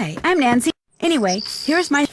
Hi, I'm Nancy. Anyway, here's my...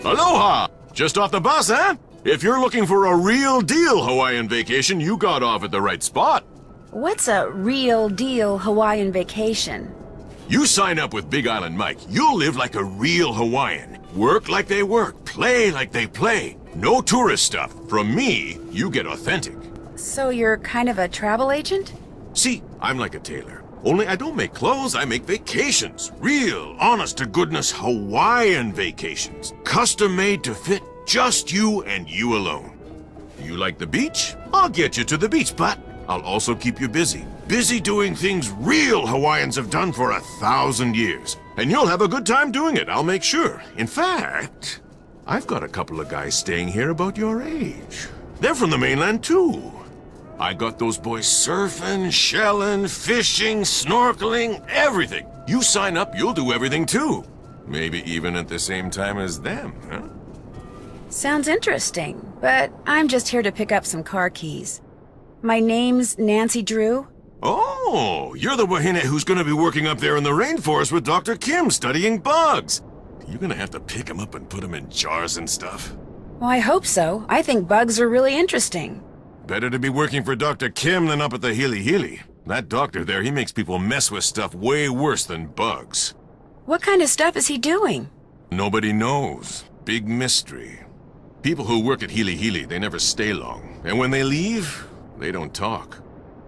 Aloha! Just off the bus, huh? If you're looking for a real deal Hawaiian vacation, you got off at the right spot. What's a real deal Hawaiian vacation? You sign up with Big Island Mike, you'll live like a real Hawaiian. Work like they work, play like they play. No tourist stuff. From me, you get authentic. So you're kind of a travel agent? See, I'm like a tailor. Only I don't make clothes, I make vacations. Real, honest-to-goodness Hawaiian vacations. Custom-made to fit just you and you alone. You like the beach? I'll get you to the beach, but I'll also keep you busy. Busy doing things real Hawaiians have done for 1,000 years. And you'll have a good time doing it, I'll make sure. In fact, I've got a couple of guys staying here about your age. They're from the mainland, too. I got those boys surfing, shelling, fishing, snorkeling, everything. You sign up, you'll do everything too. Maybe even at the same time as them, huh? Sounds interesting, but I'm just here to pick up some car keys. My name's Nancy Drew. Oh, you're the wahine who's gonna be working up there in the rainforest with Dr. Kim studying bugs. You're gonna have to pick them up and put them in jars and stuff. Well, I hope so. I think bugs are really interesting. Better to be working for Dr. Kim than up at the Heilyhaley. That doctor there, he makes people mess with stuff way worse than bugs. What kind of stuff is he doing? Nobody knows. Big mystery. People who work at Heilyhaley, they never stay long. And when they leave, they don't talk.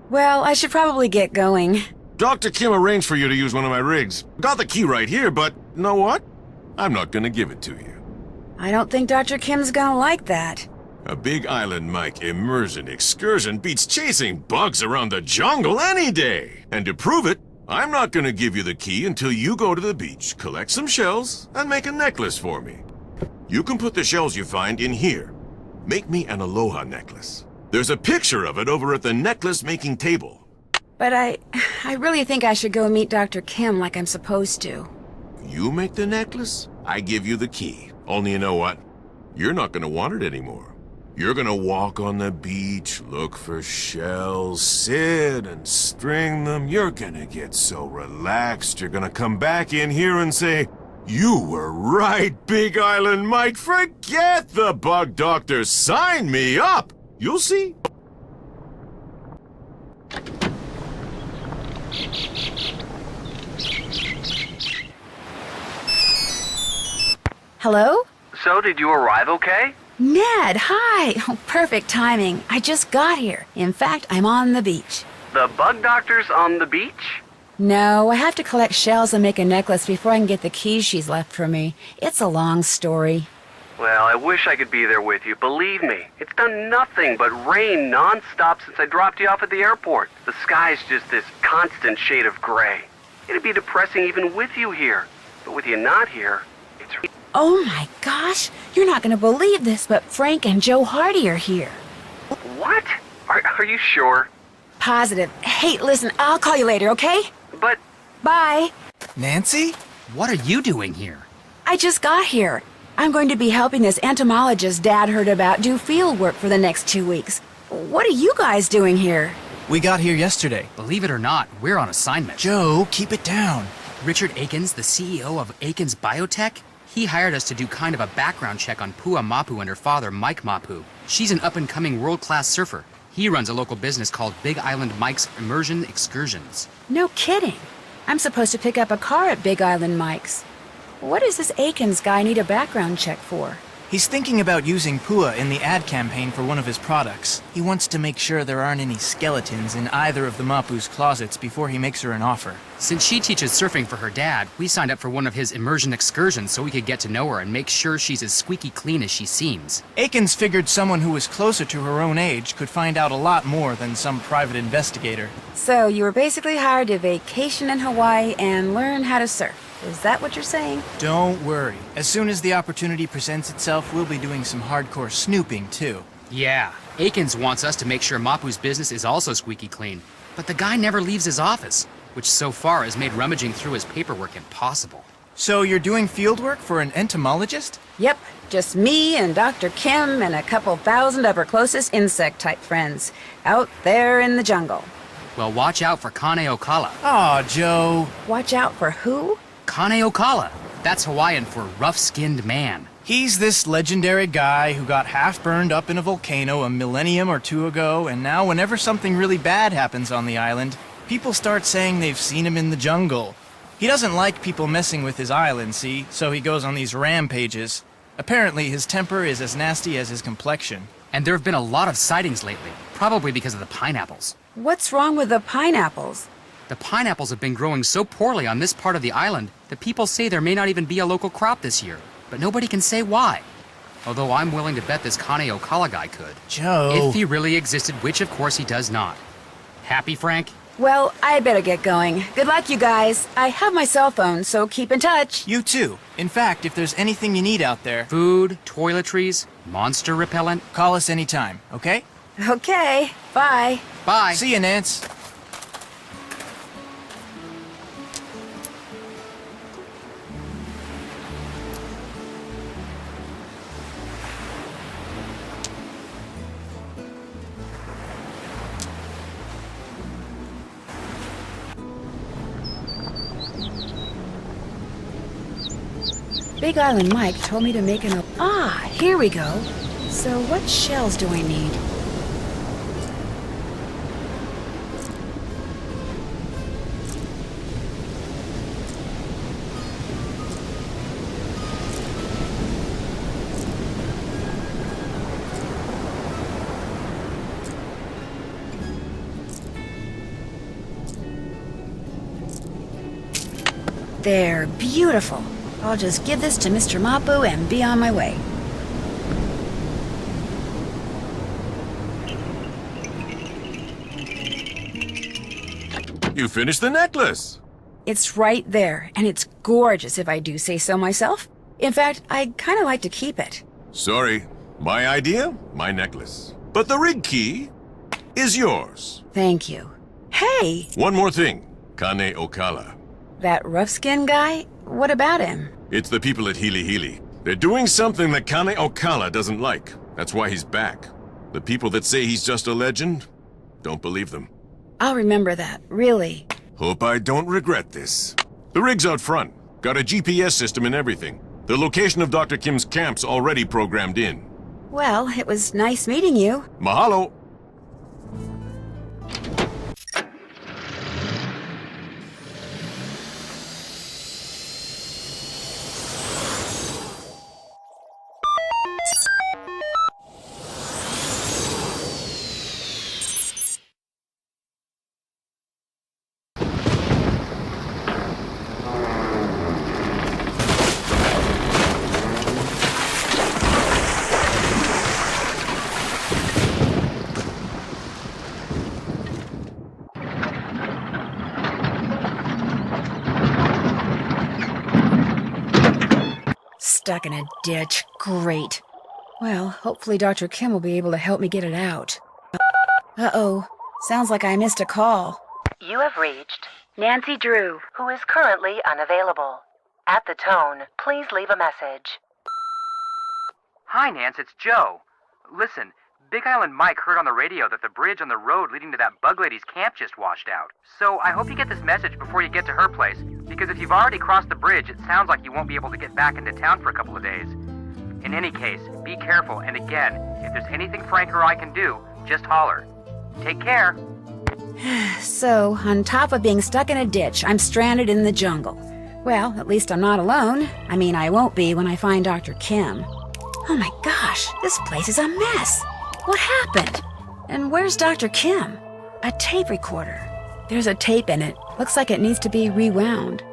Well, I should probably get going. Dr. Kim arranged for you to use one of my rigs. Got the key right here, but you know what? I'm not gonna give it to you. I don't think Dr. Kim's gonna like that. A Big Island Mike immersion excursion beats chasing bugs around the jungle any day. And to prove it, I'm not gonna give you the key until you go to the beach, collect some shells, and make a necklace for me. You can put the shells you find in here. Make me an aloha necklace. There's a picture of it over at the necklace-making table. But I really think I should go meet Dr. Kim like I'm supposed to. You make the necklace, I give you the key. Only you know what? You're not gonna want it anymore. You're gonna walk on the beach, look for shells, sit and string them. You're gonna get so relaxed, you're gonna come back in here and say, "You were right, Big Island Mike. Forget the bug doctor. Sign me up." You'll see. Hello? So, did you arrive okay? Ned, hi! Oh, perfect timing. I just got here. In fact, I'm on the beach. The bug doctor's on the beach? No, I have to collect shells and make a necklace before I can get the keys she's left for me. It's a long story. Well, I wish I could be there with you. Believe me, it's done nothing but rain non-stop since I dropped you off at the airport. The sky's just this constant shade of gray. It'd be depressing even with you here. But with you not here, it's... Oh my gosh, you're not going to believe this, but Frank and Joe Hardy are here. What? Are you sure? Positive. Hey, listen, I'll call you later, okay? But... Bye. Nancy? What are you doing here? I just got here. I'm going to be helping this entomologist Dad heard about do field work for the next 2 weeks. What are you guys doing here? We got here yesterday. Believe it or not, we're on assignment. Joe, keep it down. Richard Akins, the CEO of Akins Biotech, he hired us to do kind of a background check on Pua Mapu and her father, Mike Mapu. She's an up-and-coming world-class surfer. He runs a local business called Big Island Mike's Immersion Excursions. No kidding. I'm supposed to pick up a car at Big Island Mike's. What does this Akins guy need a background check for? He's thinking about using Pua in the ad campaign for one of his products. He wants to make sure there aren't any skeletons in either of the Mapu's closets before he makes her an offer. Since she teaches surfing for her dad, we signed up for one of his immersion excursions so we could get to know her and make sure she's as squeaky clean as she seems. Akins figured someone who was closer to her own age could find out a lot more than some private investigator. So you were basically hired to vacation in Hawaii and learn how to surf. Is that what you're saying? Don't worry. As soon as the opportunity presents itself, we'll be doing some hardcore snooping, too. Yeah, Akins wants us to make sure Mapu's business is also squeaky clean. But the guy never leaves his office, which so far has made rummaging through his paperwork impossible. So you're doing field work for an entomologist? Yep, just me and Dr. Kim and a couple thousand of her closest insect-type friends, out there in the jungle. Well, watch out for Kane Okala. Aw, Joe. Watch out for who? Kane Okala. That's Hawaiian for rough-skinned man. He's this legendary guy who got half burned up in a volcano a millennium or two ago, and now whenever something really bad happens on the island, people start saying they've seen him in the jungle. He doesn't like people messing with his island, see, so he goes on these rampages. Apparently, his temper is as nasty as his complexion. And there have been a lot of sightings lately, probably because of the pineapples. What's wrong with the pineapples? The pineapples have been growing so poorly on this part of the island that people say there may not even be a local crop this year, but nobody can say why. Although I'm willing to bet this Kane Okala guy could. Joe... If he really existed, which of course he does not. Happy, Frank? Well, I better get going. Good luck, you guys. I have my cell phone, so keep in touch. You too. In fact, if there's anything you need out there, Food, toiletries, monster repellent. call us anytime, okay? Okay, bye. Bye. See you, Nance. Big Island Mike told me to make an... Ah, here we go. So what shells do I need? They're beautiful. I'll just give this to Mr. Mapu and be on my way. You finished the necklace. It's right there, and it's gorgeous if I do say so myself. In fact, I'd kind of like to keep it. Sorry. My idea, my necklace. But the rig key is yours. Thank you. Hey, One more thing. Kane Okala. that rough-skinned guy? What about him? It's the people at Heilyhaley. They're doing something that Kane Okala doesn't like. That's why he's back. The people that say he's just a legend, don't believe them. I'll remember that, really. Hope I don't regret this. The rig's out front. Got a GPS system and everything. The location of Dr. Kim's camp's already programmed in. Well, it was nice meeting you. Mahalo! stuck in a ditch. Great. Well, hopefully Dr. Kim will be able to help me get it out. Uh-oh. Sounds like I missed a call. You have reached Nancy Drew. who is currently unavailable. At the tone, please leave a message. Hi, Nance, it's Joe. Listen, Big Island Mike heard on the radio that the bridge on the road leading to that bug lady's camp just washed out. So I hope you get this message before you get to her place, because if you've already crossed the bridge, it sounds like you won't be able to get back into town for a couple of days. In any case, be careful, and again, if there's anything Frank or I can do, just holler. Take care. So, on top of being stuck in a ditch, I'm stranded in the jungle. Well, at least I'm not alone. I mean, I won't be when I find Dr. Kim. Oh my gosh, this place is a mess. What happened? And where's Dr. Kim? A tape recorder. There's a tape in it. Looks like it needs to be rewound.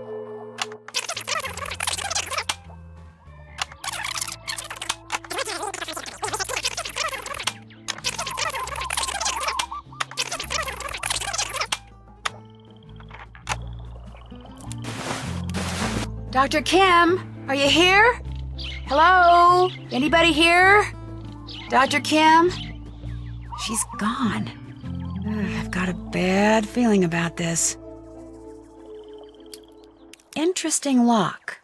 Dr. Kim, are you here? Hello? Anybody here? Dr. Kim? She's gone. I've got a bad feeling about this. Interesting lock.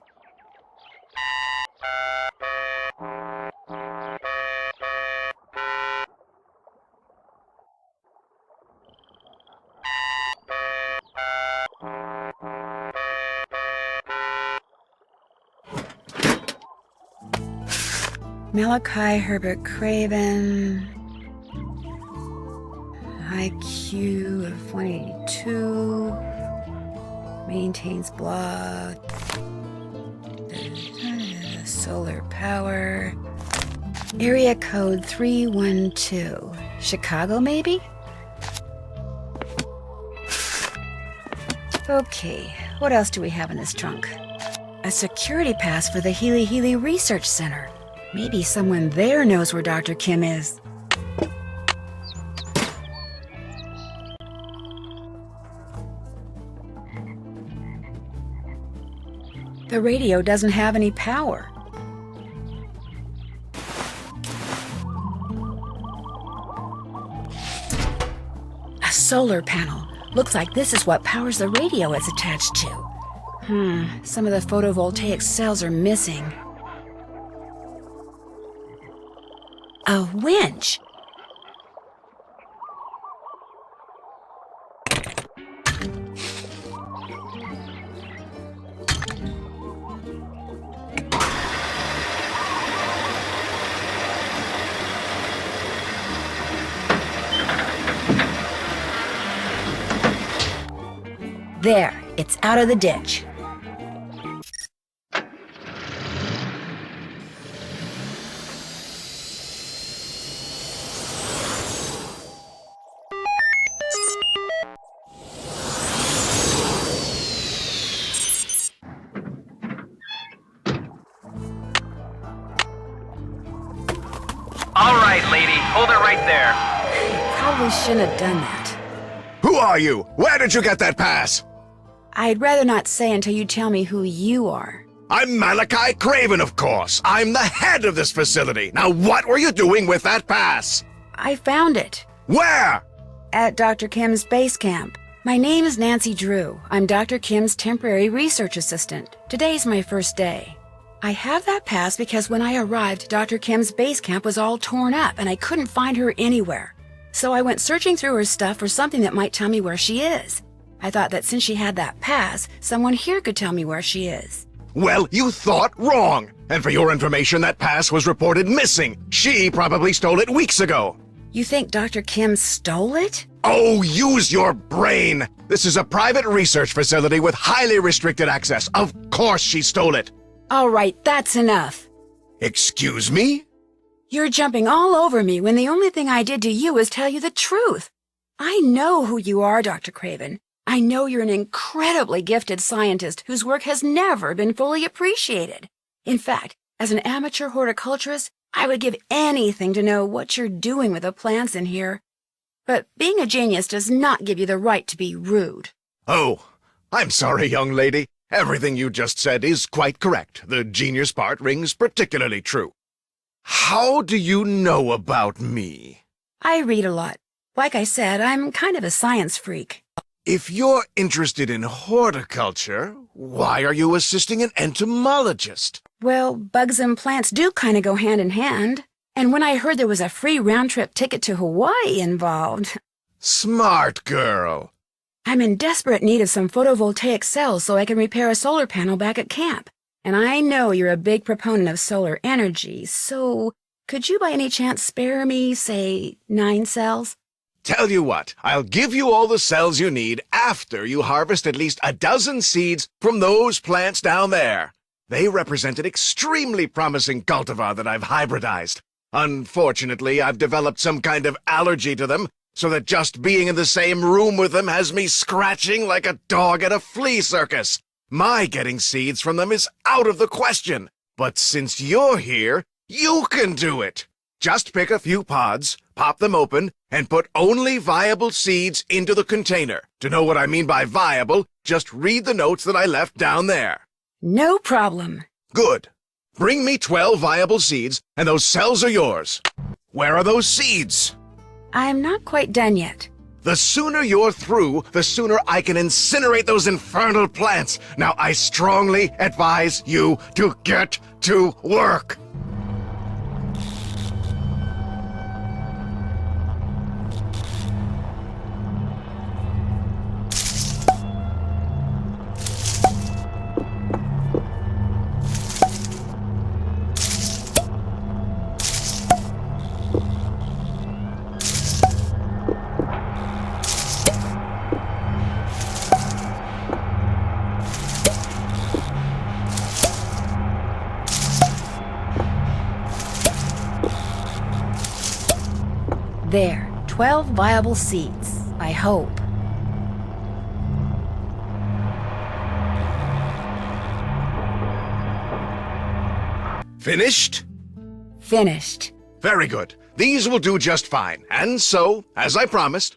Malachi Herbert Craven, IQ of 182, maintains blog, solar power, area code 312, Chicago maybe? Okay, what else do we have in this trunk? A security pass for the Heilyhaley Research Center. Maybe someone there knows where Dr. Kim is. The radio doesn't have any power. A solar panel. Looks like this is what powers the radio it's attached to. Some of the photovoltaic cells are missing. A winch! There, it's out of the ditch. All right, lady, hold it right there. Probably shouldn't have done that. Who are you? Where did you get that pass? I'd rather not say until you tell me who you are. I'm Malachi Craven, of course. I'm the head of this facility. Now, what were you doing with that pass? I found it. Where? At Dr. Kim's base camp. My name is Nancy Drew. I'm Dr. Kim's temporary research assistant. Today's my first day. I have that pass because when I arrived, Dr. Kim's base camp was all torn up and I couldn't find her anywhere. So I went searching through her stuff for something that might tell me where she is. I thought that since she had that pass, someone here could tell me where she is. Well, you thought wrong. And for your information, that pass was reported missing. She probably stole it weeks ago. You think Dr. Kim stole it? Oh, use your brain. This is a private research facility with highly restricted access. Of course she stole it. All right, that's enough. Excuse me? You're jumping all over me when the only thing I did to you is tell you the truth. I know who you are, Dr. Craven. I know you're an incredibly gifted scientist whose work has never been fully appreciated. In fact, as an amateur horticulturist, I would give anything to know what you're doing with the plants in here. But being a genius does not give you the right to be rude. Oh, I'm sorry, young lady. Everything you just said is quite correct. The genius part rings particularly true. How do you know about me? I read a lot. Like I said, I'm kind of a science freak. If you're interested in horticulture, why are you assisting an entomologist? Well, bugs and plants do kind of go hand in hand. And when I heard there was a free round-trip ticket to Hawaii involved... Smart girl. I'm in desperate need of some photovoltaic cells so I can repair a solar panel back at camp. And I know you're a big proponent of solar energy, so could you by any chance spare me, say, 9 cells? Tell you what, I'll give you all the cells you need after you harvest at least a dozen seeds from those plants down there. They represent an extremely promising cultivar that I've hybridized. Unfortunately, I've developed some kind of allergy to them, so that just being in the same room with them has me scratching like a dog at a flea circus. My getting seeds from them is out of the question. But since you're here, you can do it. Just pick a few pods, pop them open, and put only viable seeds into the container. To know what I mean by viable, just read the notes that I left down there. No problem. Good. Bring me 12 viable seeds, and those cells are yours. Where are those seeds? I'm not quite done yet. The sooner you're through, the sooner I can incinerate those infernal plants. Now, I strongly advise you to get to work. There, 12 viable seeds, I hope. Finished? Finished. Very good. These will do just fine. And so, as I promised,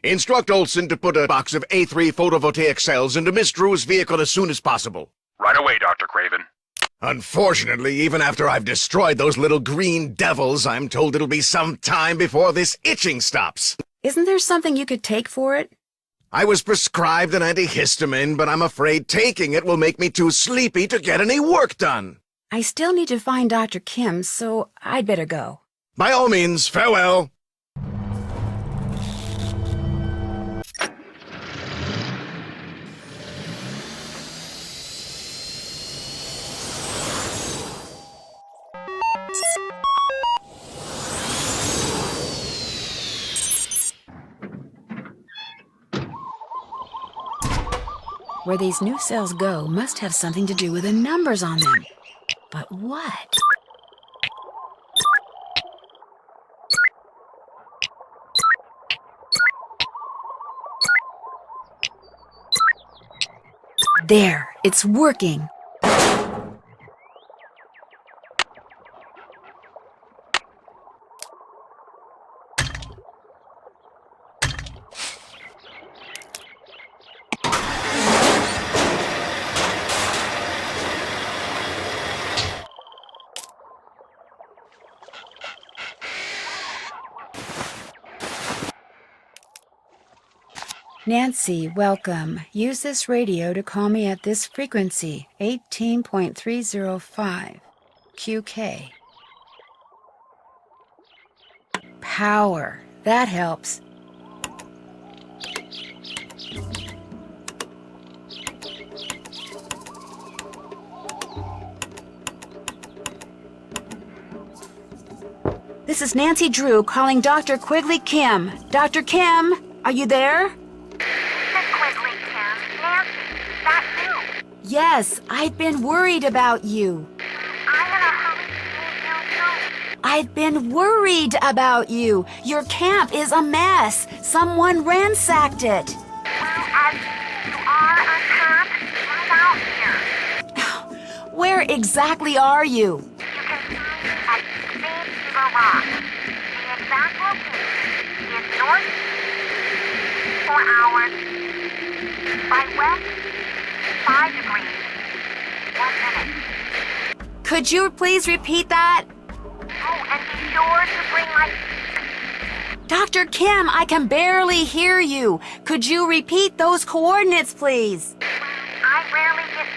instruct Olson to put a box of A3 photovoltaic cells into Miss Drew's vehicle as soon as possible. Right away, Dr. Craven. Unfortunately, even after I've destroyed those little green devils, I'm told it'll be some time before this itching stops. Isn't there something you could take for it? I was prescribed an antihistamine, but I'm afraid taking it will make me too sleepy to get any work done. I still need to find Dr. Kim, so I'd better go. By all means, farewell. Where these new cells go must have something to do with the numbers on them. But what? There, it's working. Nancy, welcome. Use this radio to call me at this frequency, 18.305, QK. Power. That helps. This is Nancy Drew calling Dr. Quigley Kim. Dr. Kim, are you there? Yes, I've been worried about you. I've been worried about you. Your camp is a mess. Someone ransacked it. Well, as you are uncapped, right out here. Where exactly are you? You can find me at Speedrun Rock. The exact location is northeast 4 hours by west 5 degrees. 1 minute. Could you please repeat that? Oh, and be sure to bring my... Dr. Kim, I can barely hear you. Could you repeat those coordinates, please? I rarely get...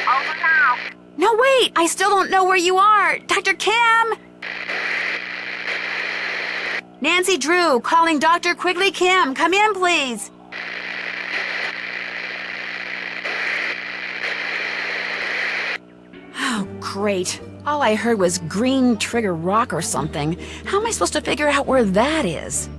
Over now. No, wait! I still don't know where you are! Dr. Kim! Nancy Drew, calling Dr. Quigley Kim. Come in, please. Oh, great. All I heard was Green Trigger Rock or something. How am I supposed to figure out where that is?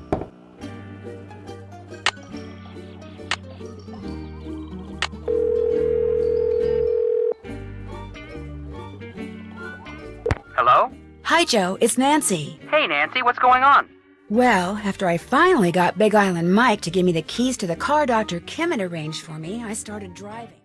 Hello? Hi, Joe. It's Nancy. Hey, Nancy, what's going on? Well, after I finally got Big Island Mike to give me the keys to the car Dr. Kim had arranged for me, I started driving.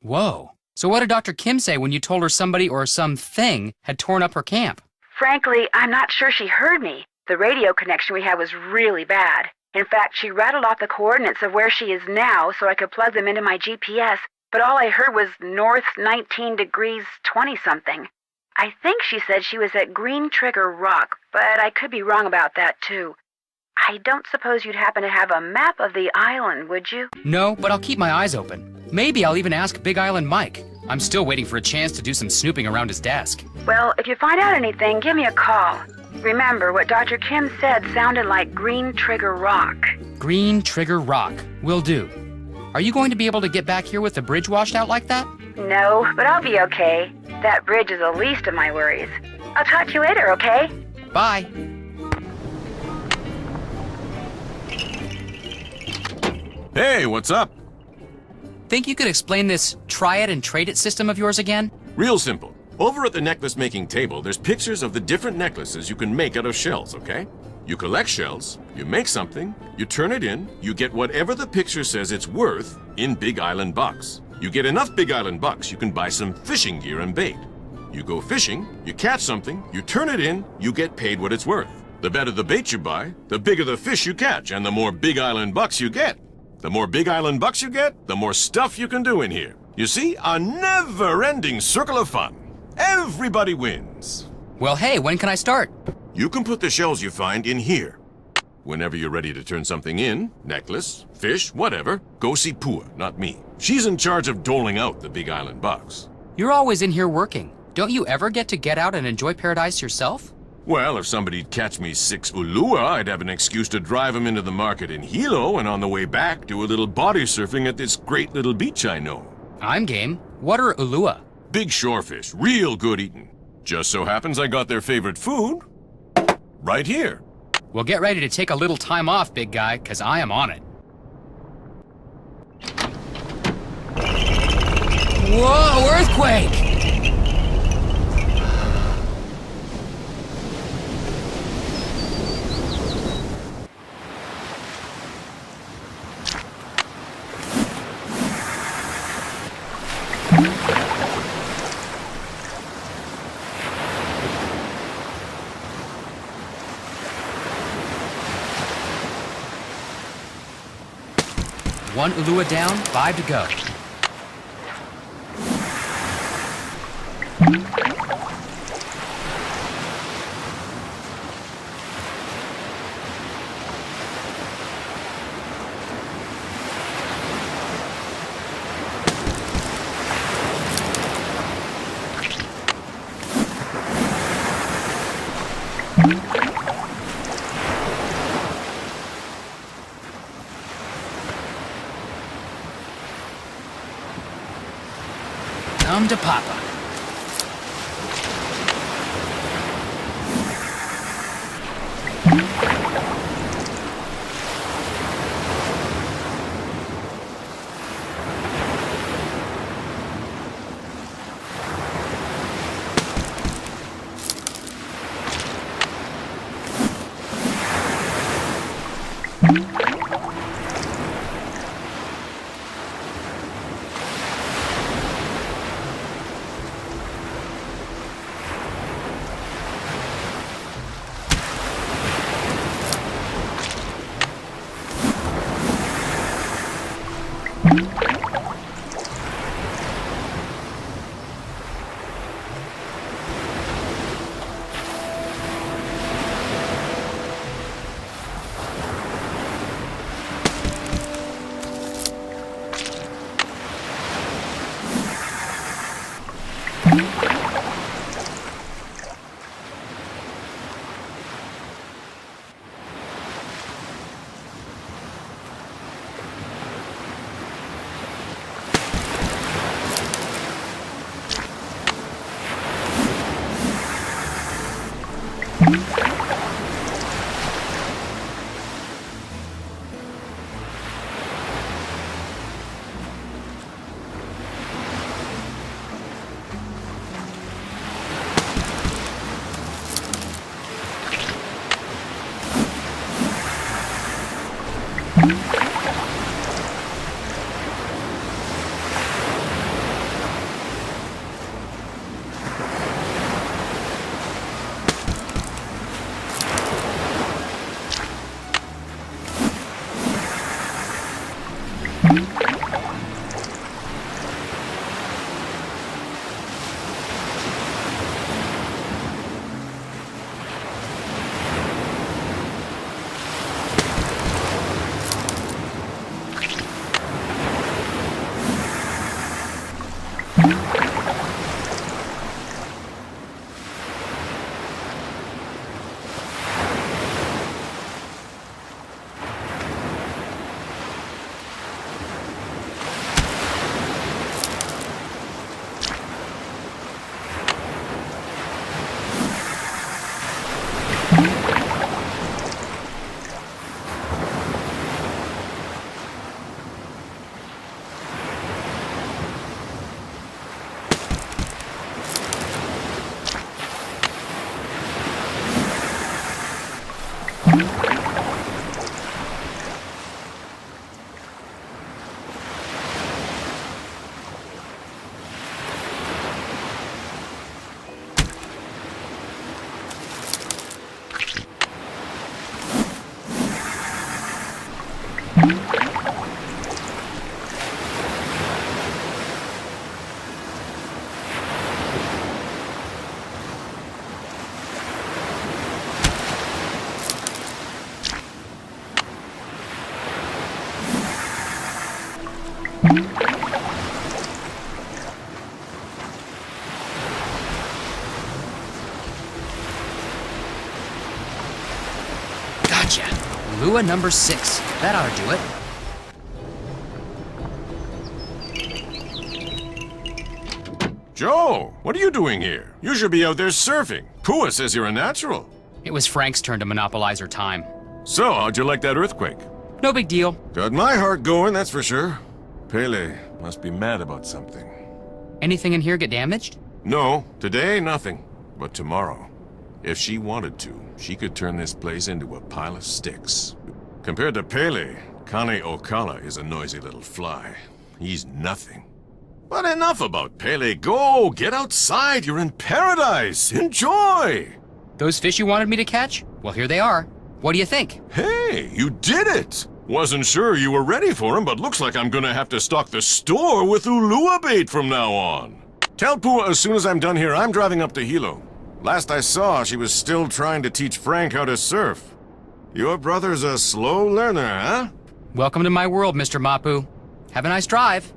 Whoa. So what did Dr. Kim say when you told her somebody or something had torn up her camp? Frankly, I'm not sure she heard me. The radio connection we had was really bad. In fact, she rattled off the coordinates of where she is now so I could plug them into my GPS, but all I heard was north 19 degrees 20-something. I think she said she was at Green Trigger Rock, but I could be wrong about that, too. I don't suppose you'd happen to have a map of the island, would you? No, but I'll keep my eyes open. Maybe I'll even ask Big Island Mike. I'm still waiting for a chance to do some snooping around his desk. Well, if you find out anything, give me a call. Remember, what Dr. Kim said sounded like Green Trigger Rock. Green Trigger Rock. Will do. Are you going to be able to get back here with the bridge washed out like that? No, but I'll be okay. That bridge is the least of my worries. I'll talk to you later, okay? Bye. Hey, what's up? Think you could explain this try it and trade it system of yours again? Real simple. Over at the necklace making table, there's pictures of the different necklaces you can make out of shells, okay? You collect shells, you make something, you turn it in, you get whatever the picture says it's worth in Big Island bucks. You get enough Big Island bucks, you can buy some fishing gear and bait. You go fishing, you catch something, you turn it in, you get paid what it's worth. The better the bait you buy, the bigger the fish you catch, and the more Big Island bucks you get. The more Big Island bucks you get, the more stuff you can do in here. You see, a never-ending circle of fun. Everybody wins. Well, hey, when can I start? You can put the shells you find in here. Whenever you're ready to turn something in, necklace, fish, whatever, go see Pua, not me. She's in charge of doling out the Big Island bucks. You're always in here working. Don't you ever get to get out and enjoy paradise yourself? Well, if somebody'd catch me 6 ulua, I'd have an excuse to drive them into the market in Hilo, and on the way back, do a little body surfing at this great little beach I know. I'm game. What are ulua? Big shorefish, real good eating. Just so happens I got their favorite food right here. Well, get ready to take a little time off, big guy, because I am on it. Whoa, earthquake! One ulua down, 5 to go. Come to Papa. Gotcha. Lua number 6. That ought to do it. Joe, what are you doing here? You should be out there surfing. Pua says you're a natural. It was Frank's turn to monopolize her time. So, how'd you like that earthquake? No big deal. Got my heart going, that's for sure. Pele must be mad about something. Anything in here get damaged? No, today nothing. But tomorrow, if she wanted to, she could turn this place into a pile of sticks. Compared to Pele, Kane Okala is a noisy little fly. He's nothing. But enough about Pele. Go, get outside. You're in paradise. Enjoy. Those fish you wanted me to catch? Well, here they are. What do you think? Hey, you did it. Wasn't sure you were ready for him, but looks like I'm gonna have to stock the store with Ulua bait from now on. Tell Pua as soon as I'm done here, I'm driving up to Hilo. Last I saw, she was still trying to teach Frank how to surf. Your brother's a slow learner, huh? Welcome to my world, Mr. Mapu. Have a nice drive.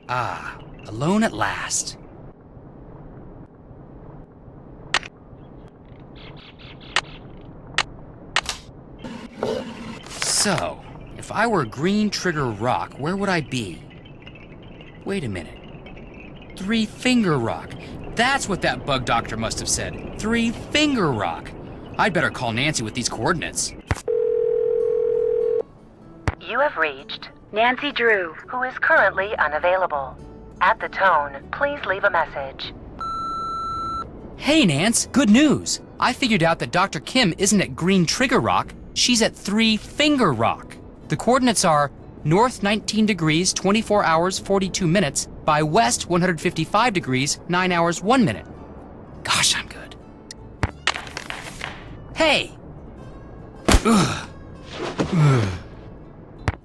Ah, alone at last. So, if I were Green Trigger Rock, where would I be? Wait a minute. Three Finger Rock. That's what that bug doctor must have said. 3 Finger Rock. I'd better call Nancy with these coordinates. You have reached Nancy Drew. who is currently unavailable. At the tone, please leave a message. Hey, Nance, good news. I figured out that Dr. Kim isn't at Green Trigger Rock. She's at 3 Finger Rock. The coordinates are north 19 degrees, 24 hours, 42 minutes, by west 155 degrees, 9 hours, 1 minute. Gosh, I'm good. Hey!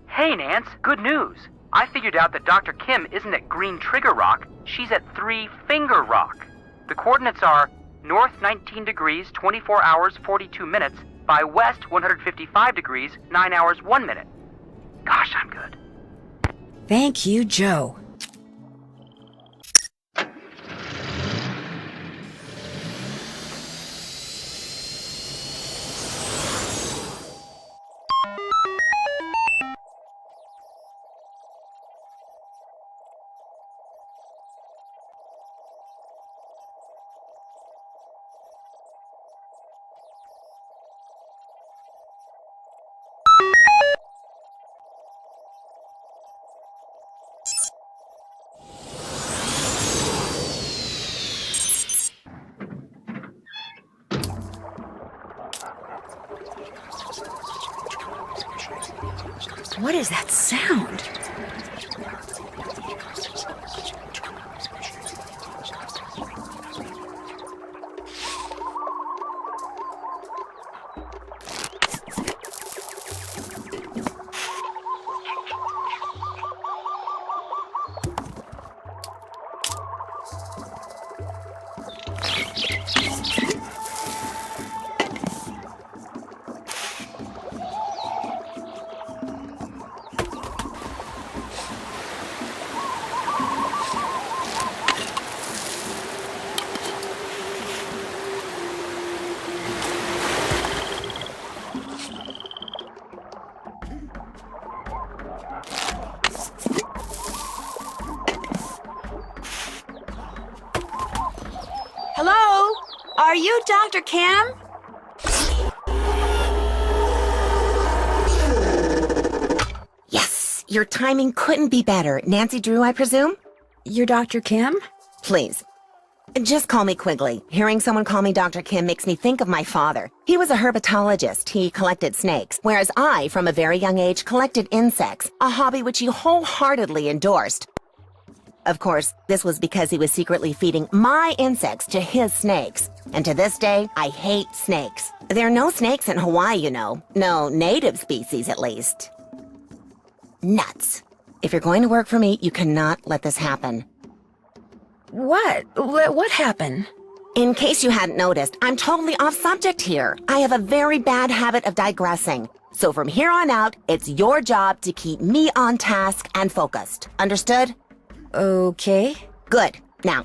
Hey, Nance, good news. I figured out that Dr. Kim isn't at Green Trigger Rock, she's at Three Finger Rock. The coordinates are north 19 degrees, 24 hours, 42 minutes, by west 155 degrees, 9 hours, 1 minute. Gosh, I'm good. Thank you, Joe. What is that sound? Hello? Are you Dr. Kim? Yes, your timing couldn't be better. Nancy Drew, I presume? You're Dr. Kim? Please. Just call me Quigley. Hearing someone call me Dr. Kim makes me think of my father. He was a herpetologist. He collected snakes, whereas I, from a very young age, collected insects, a hobby which he wholeheartedly endorsed. Of course, this was because he was secretly feeding my insects to his snakes. And to this day, I hate snakes. There are no snakes in Hawaii, you know. No native species, at least. Nuts. If you're going to work for me, you cannot let this happen. What? What happened? In case you hadn't noticed, I'm totally off subject here. I have a very bad habit of digressing. So from here on out, it's your job to keep me on task and focused. Understood? Okay. Good. Now,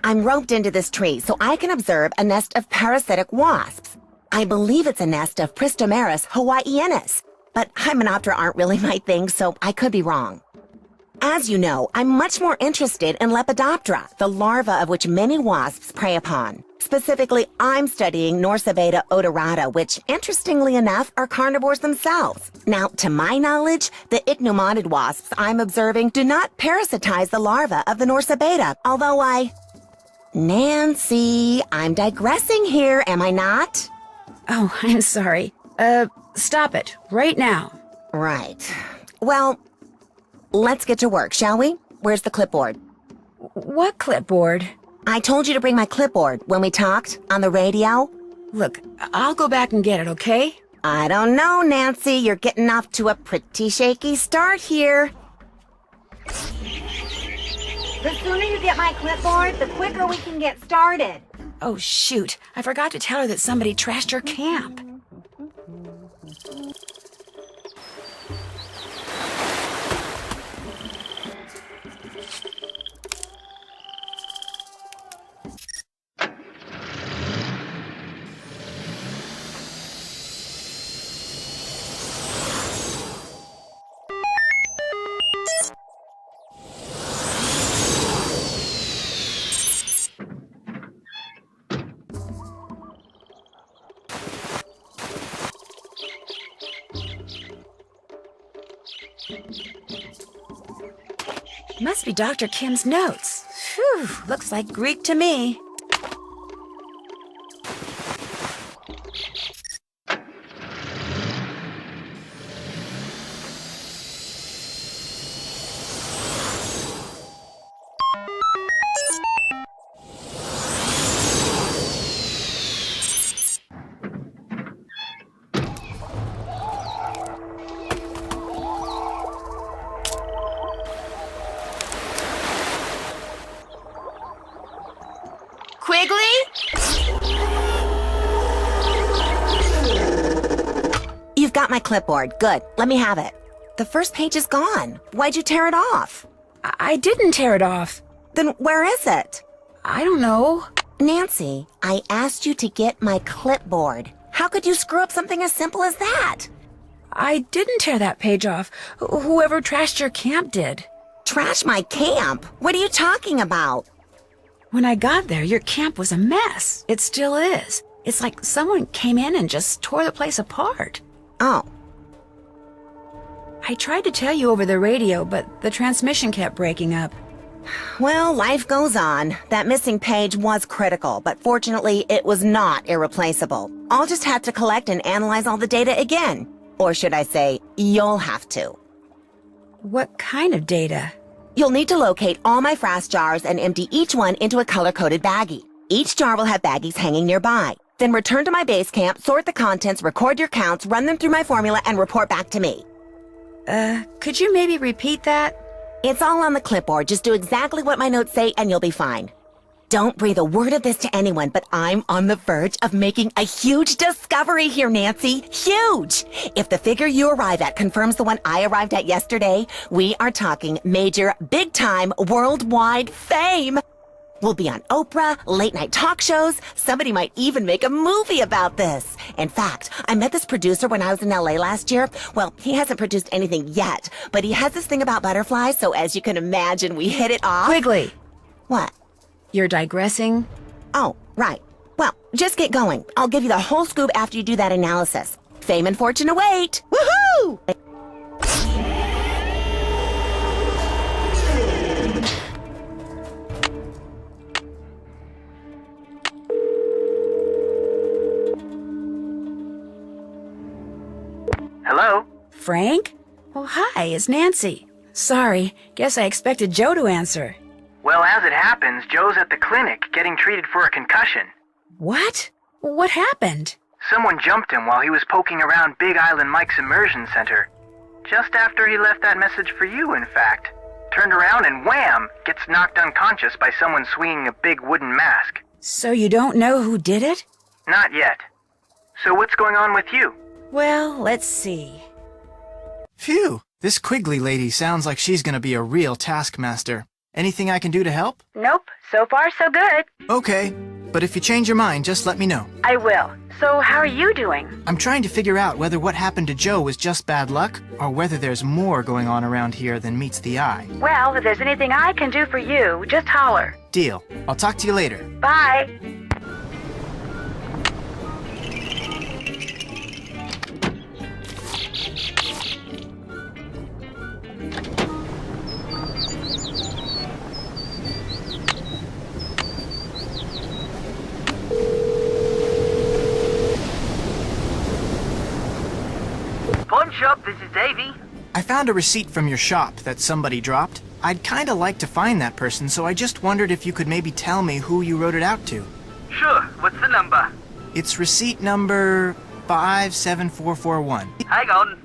I'm roped into this tree so I can observe a nest of parasitic wasps. I believe it's a nest of Pristomeris hawaiianus, but Hymenoptera aren't really my thing, so I could be wrong. As you know, I'm much more interested in Lepidoptera, the larva of which many wasps prey upon. Specifically, I'm studying Norsabeta odorata, which, interestingly enough, are carnivores themselves. Now, to my knowledge, the ichneumoniid wasps I'm observing do not parasitize the larva of the Norsabeta, although Nancy, I'm digressing here, am I not? Oh, I'm sorry. Stop it. Right now. Right. Well, let's get to work, shall we? Where's the clipboard? What clipboard? I told you to bring my clipboard when we talked on the radio. Look, I'll go back and get it, okay? I don't know, Nancy. You're getting off to a pretty shaky start here. The sooner you get my clipboard, the quicker we can get started. Oh, shoot. I forgot to tell her that somebody trashed her camp. Must be Dr. Kim's notes. Phew, looks like Greek to me. got my clipboard. Good. Let me have it. The first page is gone. Why'd you tear it off? I didn't tear it off. Then where is it? I don't know. Nancy, I asked you to get my clipboard. How could you screw up something as simple as that? I didn't tear that page off. Whoever trashed your camp did. Trash my camp? What are you talking about? When I got there, your camp was a mess. It still is. It's like someone came in and just tore the place apart. Oh. I tried to tell you over the radio, but the transmission kept breaking up. Well, life goes on. That missing page was critical, but fortunately, it was not irreplaceable. I'll just have to collect and analyze all the data again. Or should I say, you'll have to. What kind of data? You'll need to locate all my frass jars and empty each one into a color-coded baggie. Each jar will have baggies hanging nearby. Then return to my base camp, sort the contents, record your counts, run them through my formula, and report back to me. Could you maybe repeat that? It's all on the clipboard. Just do exactly what my notes say and you'll be fine. Don't breathe a word of this to anyone, but I'm on the verge of making a huge discovery here, Nancy. Huge! If the figure you arrive at confirms the one I arrived at yesterday, we are talking major, big-time, worldwide fame. We'll be on Oprah, late-night talk shows. Somebody might even make a movie about this. In fact, I met this producer when I was in LA last year. Well, he hasn't produced anything yet, but he has this thing about butterflies, so as you can imagine, we hit it off. Quigley! What? You're digressing? Oh, right. Well, just get going. I'll give you the whole scoop after you do that analysis. Fame and fortune await! Woohoo! Hello? Frank? Oh, hi, it's Nancy. Sorry, guess I expected Joe to answer. Well, as it happens, Joe's at the clinic getting treated for a concussion. What? What happened? Someone jumped him while he was poking around Big Island Mike's immersion center. Just after he left that message for you, in fact. Turned around and wham! Gets knocked unconscious by someone swinging a big wooden mask. So you don't know who did it? Not yet. So what's going on with you? Well, let's see. Phew, this Quigley lady sounds like she's gonna be a real taskmaster. Anything I can do to help? Nope. So far, so good. Okay, but if you change your mind, just let me know. I will. So how are you doing? I'm trying to figure out whether what happened to Joe was just bad luck, or whether there's more going on around here than meets the eye. Well, if there's anything I can do for you, just holler. Deal. I'll talk to you later. Bye. Pawn shop, this is Davey. I found a receipt from your shop that somebody dropped. I'd kinda like to find that person, so I just wondered if you could maybe tell me who you wrote it out to. Sure, what's the number? It's receipt number 57441. Hang on.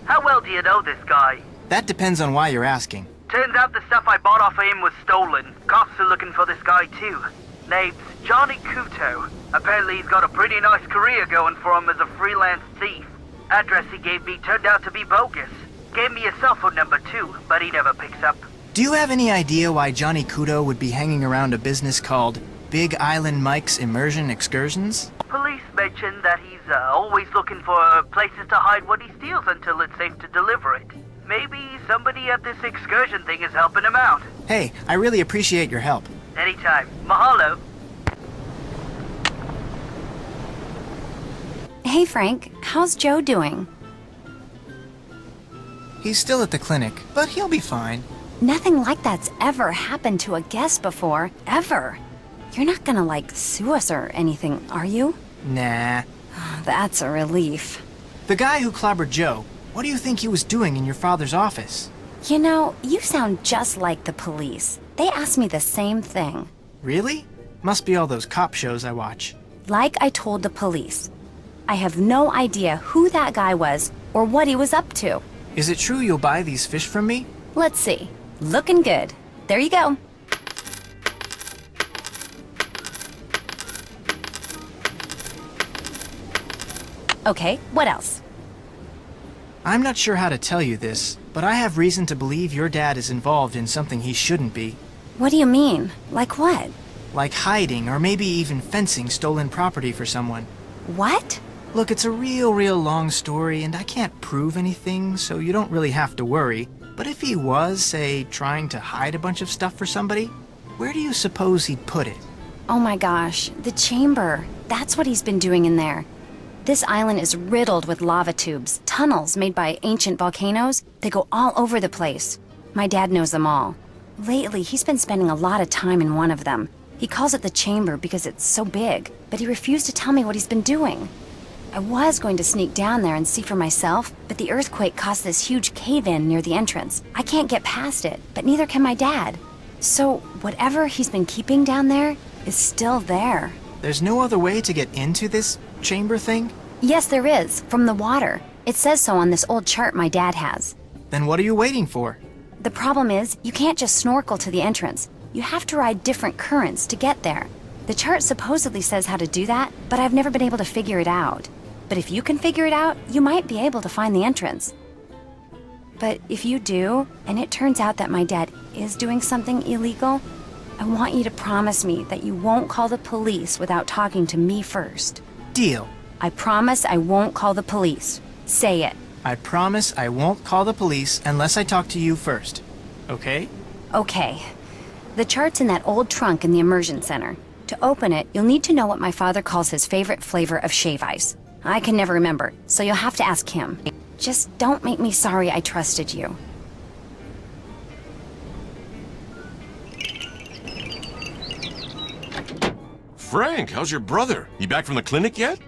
How well do you know this guy? That depends on why you're asking. Turns out the stuff I bought off of him was stolen. Cops are looking for this guy too. Name's Johnny Kuto. Apparently he's got a pretty nice career going for him as a freelance thief. Address he gave me turned out to be bogus. Gave me a cell phone number too, but he never picks up. Do you have any idea why Johnny Kuto would be hanging around a business called Big Island Mike's Immersion Excursions? Police mentioned that he's always looking for places to hide what he steals until it's safe to deliver it. Maybe somebody at this excursion thing is helping him out. Hey, I really appreciate your help. Anytime. Mahalo. Hey Frank, how's Joe doing? He's still at the clinic, but he'll be fine. Nothing like that's ever happened to a guest before, ever. You're not gonna, like, sue us or anything, are you? Nah. That's a relief. The guy who clobbered Joe, what do you think he was doing in your father's office? You know, you sound just like the police. They asked me the same thing. Really? Must be all those cop shows I watch. Like I told the police. I have no idea who that guy was or what he was up to. Is it true you'll buy these fish from me? Let's see. Looking good. There you go. Okay, what else? I'm not sure how to tell you this, but I have reason to believe your dad is involved in something he shouldn't be. What do you mean? Like what? Like hiding or maybe even fencing stolen property for someone. What? Look, it's a real long story, and I can't prove anything, so you don't really have to worry. But if he was, say, trying to hide a bunch of stuff for somebody, where do you suppose he'd put it? Oh my gosh, the chamber. That's what he's been doing in there. This island is riddled with lava tubes, tunnels made by ancient volcanoes. They go all over the place. My dad knows them all. Lately, he's been spending a lot of time in one of them. He calls it the chamber because it's so big, but he refused to tell me what he's been doing. I was going to sneak down there and see for myself, but the earthquake caused this huge cave-in near the entrance. I can't get past it, but neither can my dad. So whatever he's been keeping down there is still there. There's no other way to get into this chamber thing? Yes, there is, from the water. It says so on this old chart my dad has. Then what are you waiting for? The problem is, you can't just snorkel to the entrance. You have to ride different currents to get there. The chart supposedly says how to do that, but I've never been able to figure it out. But if you can figure it out, you might be able to find the entrance. But if you do, and it turns out that my dad is doing something illegal, I want you to promise me that you won't call the police without talking to me first. Deal. I promise I won't call the police. Say it. I promise I won't call the police unless I talk to you first. Okay? Okay. The chart's in that old trunk in the immersion center. To open it, you'll need to know what my father calls his favorite flavor of shave ice. I can never remember, so you'll have to ask him. Just don't make me sorry I trusted you. Frank, how's your brother? He back from the clinic yet?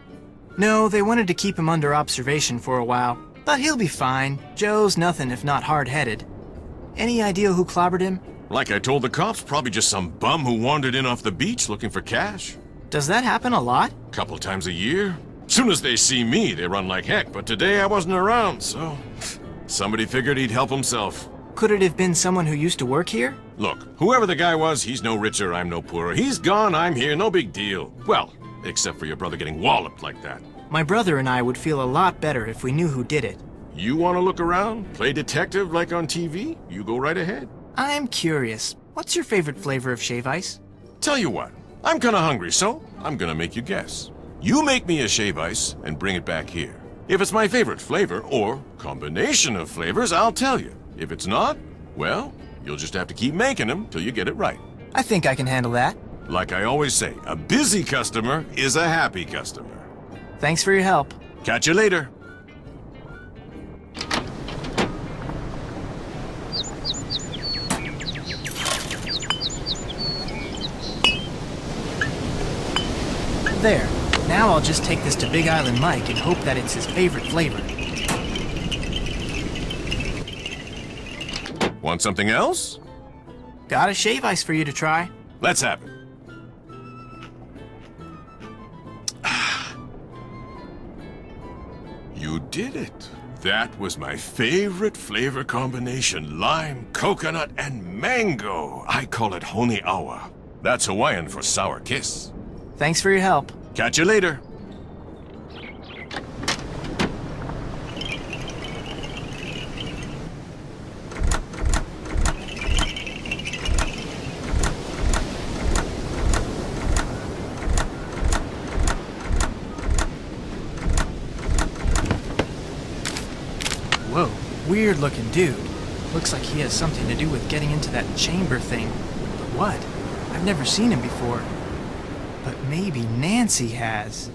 No, they wanted to keep him under observation for a while. But he'll be fine. Joe's nothing if not hard-headed. Any idea who clobbered him? Like I told the cops, probably just some bum who wandered in off the beach looking for cash. Does that happen a lot? Couple times a year. Soon as they see me, they run like heck, but today I wasn't around, so... somebody figured he'd help himself. Could it have been someone who used to work here? Look, whoever the guy was, he's no richer, I'm no poorer. He's gone, I'm here, no big deal. Well, except for your brother getting walloped like that. My brother and I would feel a lot better if we knew who did it. You want to look around? Play detective like on TV? You go right ahead. I'm curious. What's your favorite flavor of shave ice? Tell you what, I'm kinda hungry, so I'm gonna make you guess. You make me a shave ice and bring it back here. If it's my favorite flavor, or combination of flavors, I'll tell you. If it's not, well, you'll just have to keep making them till you get it right. I think I can handle that. Like I always say, a busy customer is a happy customer. Thanks for your help. Catch you later. There. Now I'll just take this to Big Island Mike and hope that it's his favorite flavor. Want something else? Got a shave ice for you to try. Let's have it. You did it. That was my favorite flavor combination. Lime, coconut, and mango. I call it Heilyhaley. That's Hawaiian for sour kiss. Thanks for your help. Catch you later. Whoa, weird looking dude. Looks like he has something to do with getting into that chamber thing. But what? I've never seen him before. But maybe Nancy has.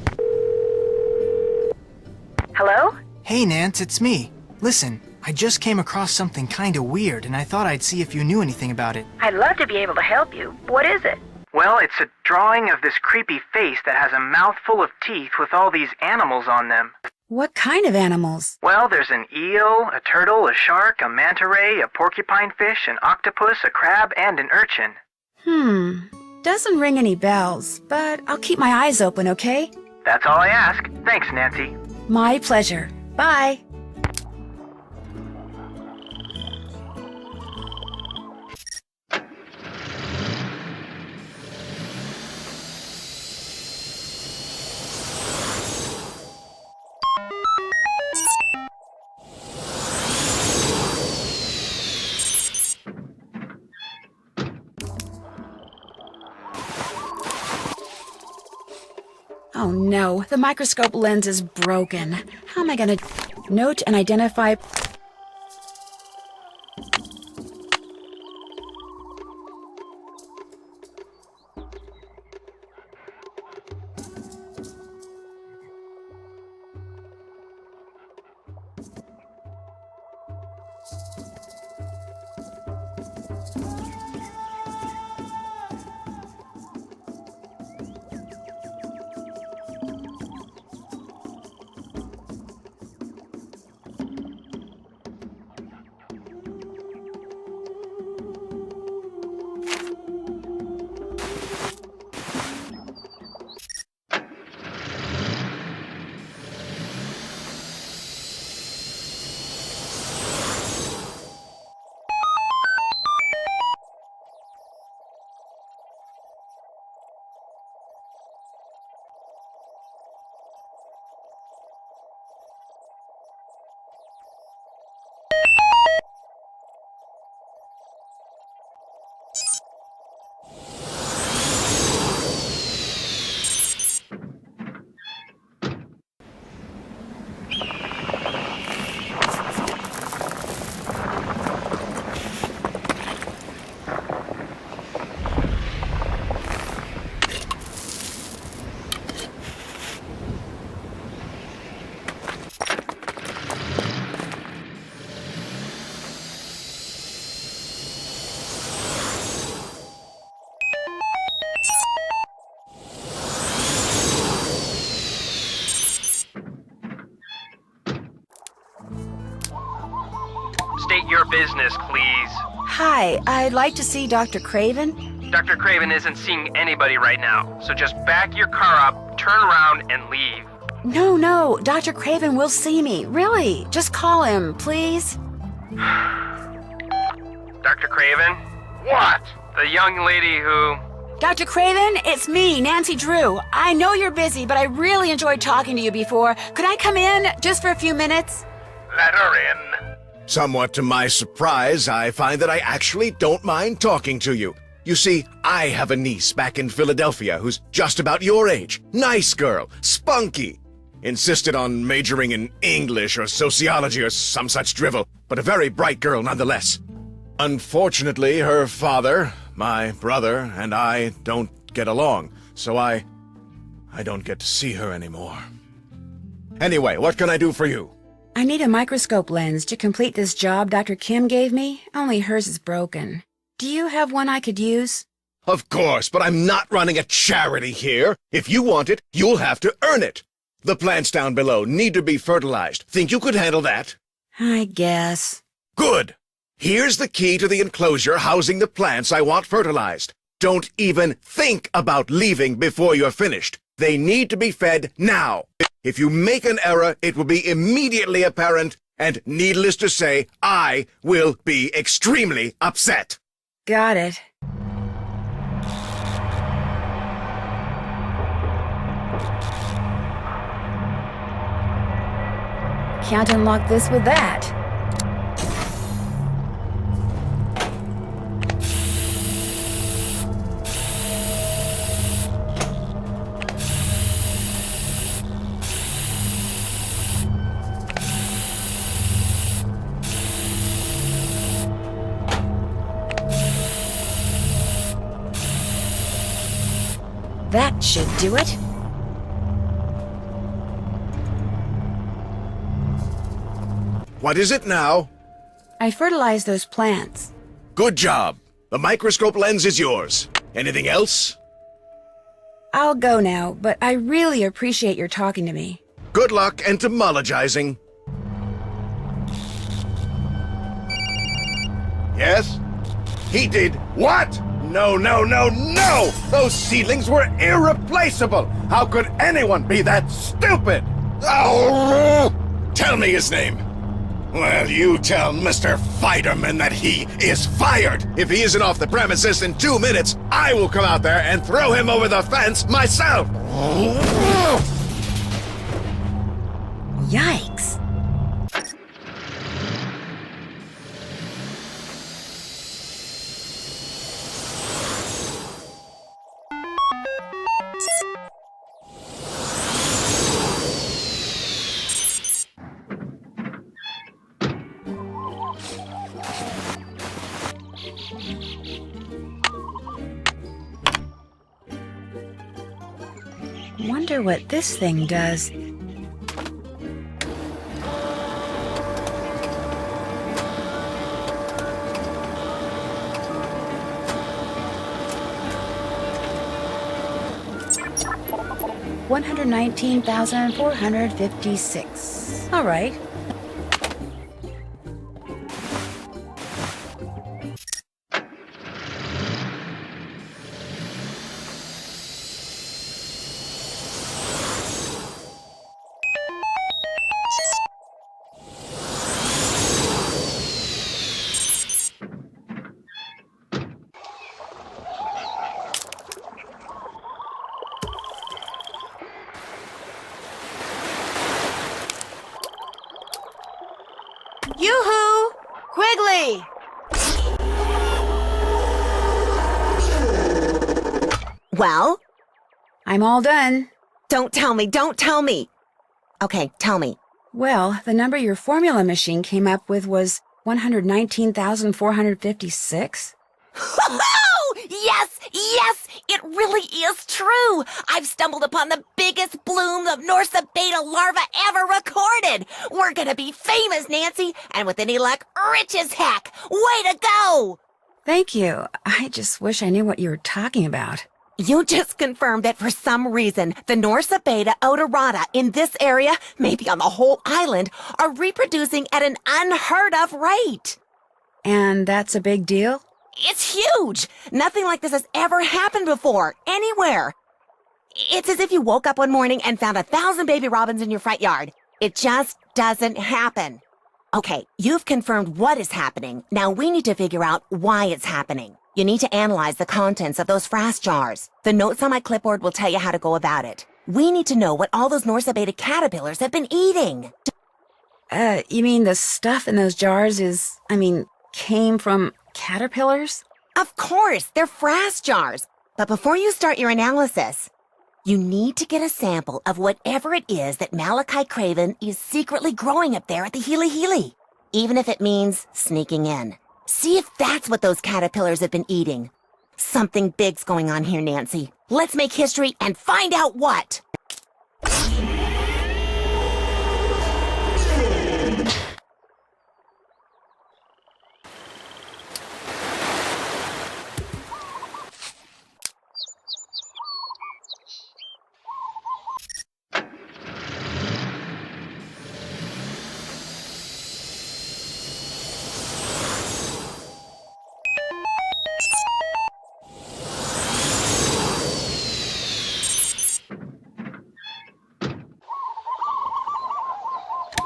Hello? Hey, Nance, it's me. Listen, I just came across something kinda weird, and I thought I'd see if you knew anything about it. I'd love to be able to help you. What is it? Well, it's a drawing of this creepy face that has a mouth full of teeth with all these animals on them. What kind of animals? Well, there's an eel, a turtle, a shark, a manta ray, a porcupine fish, an octopus, a crab, and an urchin. Doesn't ring any bells, but I'll keep my eyes open, okay? That's all I ask. Thanks, Nancy. My pleasure. Bye. Oh no, the microscope lens is broken. How am I gonna note and identify... State your business, please. Hi, I'd like to see Dr. Craven. Dr. Craven isn't seeing anybody right now, so just back your car up, turn around, and leave. No, Dr. Craven will see me. Really, just call him, please. Dr. Craven? What? The young lady who... Dr. Craven, it's me, Nancy Drew. I know you're busy, but I really enjoyed talking to you before. Could I come in just for a few minutes? Let her in. Somewhat to my surprise, I find that I actually don't mind talking to you. You see, I have a niece back in Philadelphia who's just about your age. Nice girl, spunky. Insisted on majoring in English or sociology or some such drivel, but a very bright girl nonetheless. Unfortunately, her father, my brother, and I don't get along, so I don't get to see her anymore. Anyway, what can I do for you? I need a microscope lens to complete this job Dr. Kim gave me, only hers is broken. Do you have one I could use? Of course, but I'm not running a charity here. If you want it, you'll have to earn it. The plants down below need to be fertilized. Think you could handle that? I guess. Good. Here's the key to the enclosure housing the plants I want fertilized. Don't even think about leaving before you're finished. They need to be fed now. If you make an error, it will be immediately apparent, and needless to say, I will be extremely upset. Got it. Can't unlock this with that. That should do it. What is it now? I fertilized those plants. Good job. The microscope lens is yours. Anything else? I'll go now, but I really appreciate your talking to me. Good luck entomologizing. Yes? He did what? No! Those seedlings were irreplaceable! How could anyone be that stupid? Oh! Tell me his name. Well, you tell Mr. Fighterman that he is fired. If he isn't off the premises in 2 minutes, I will come out there and throw him over the fence myself. Yikes. Wonder what this thing does. $119,456. All right. Yoo-hoo! Quigley! Well? I'm all done. Don't tell me, don't tell me! Okay, tell me. Well, the number your formula machine came up with was 119,456. Yes! Yes! It really is true! I've stumbled upon the biggest bloom of Norsa beta larva ever recorded! We're gonna be famous, Nancy! And with any luck, rich as heck! Way to go! Thank you. I just wish I knew what you were talking about. You just confirmed that for some reason, the Norsa beta odorata in this area, maybe on the whole island, are reproducing at an unheard of rate. And that's a big deal? It's huge! Nothing like this has ever happened before, anywhere. It's as if you woke up one morning and found 1,000 baby robins in your front yard. It just doesn't happen. Okay, you've confirmed what is happening. Now we need to figure out why it's happening. You need to analyze the contents of those frass jars. The notes on my clipboard will tell you how to go about it. We need to know what all those Norsa beta caterpillars have been eating. You mean the stuff in those jars came from caterpillars? Of course, they're frass jars. But before you start your analysis, you need to get a sample of whatever it is that Malachi Craven is secretly growing up there at the Heilyhaley, even if it means sneaking in. See if that's what those caterpillars have been eating. Something big's going on here, Nancy. Let's make history and find out what.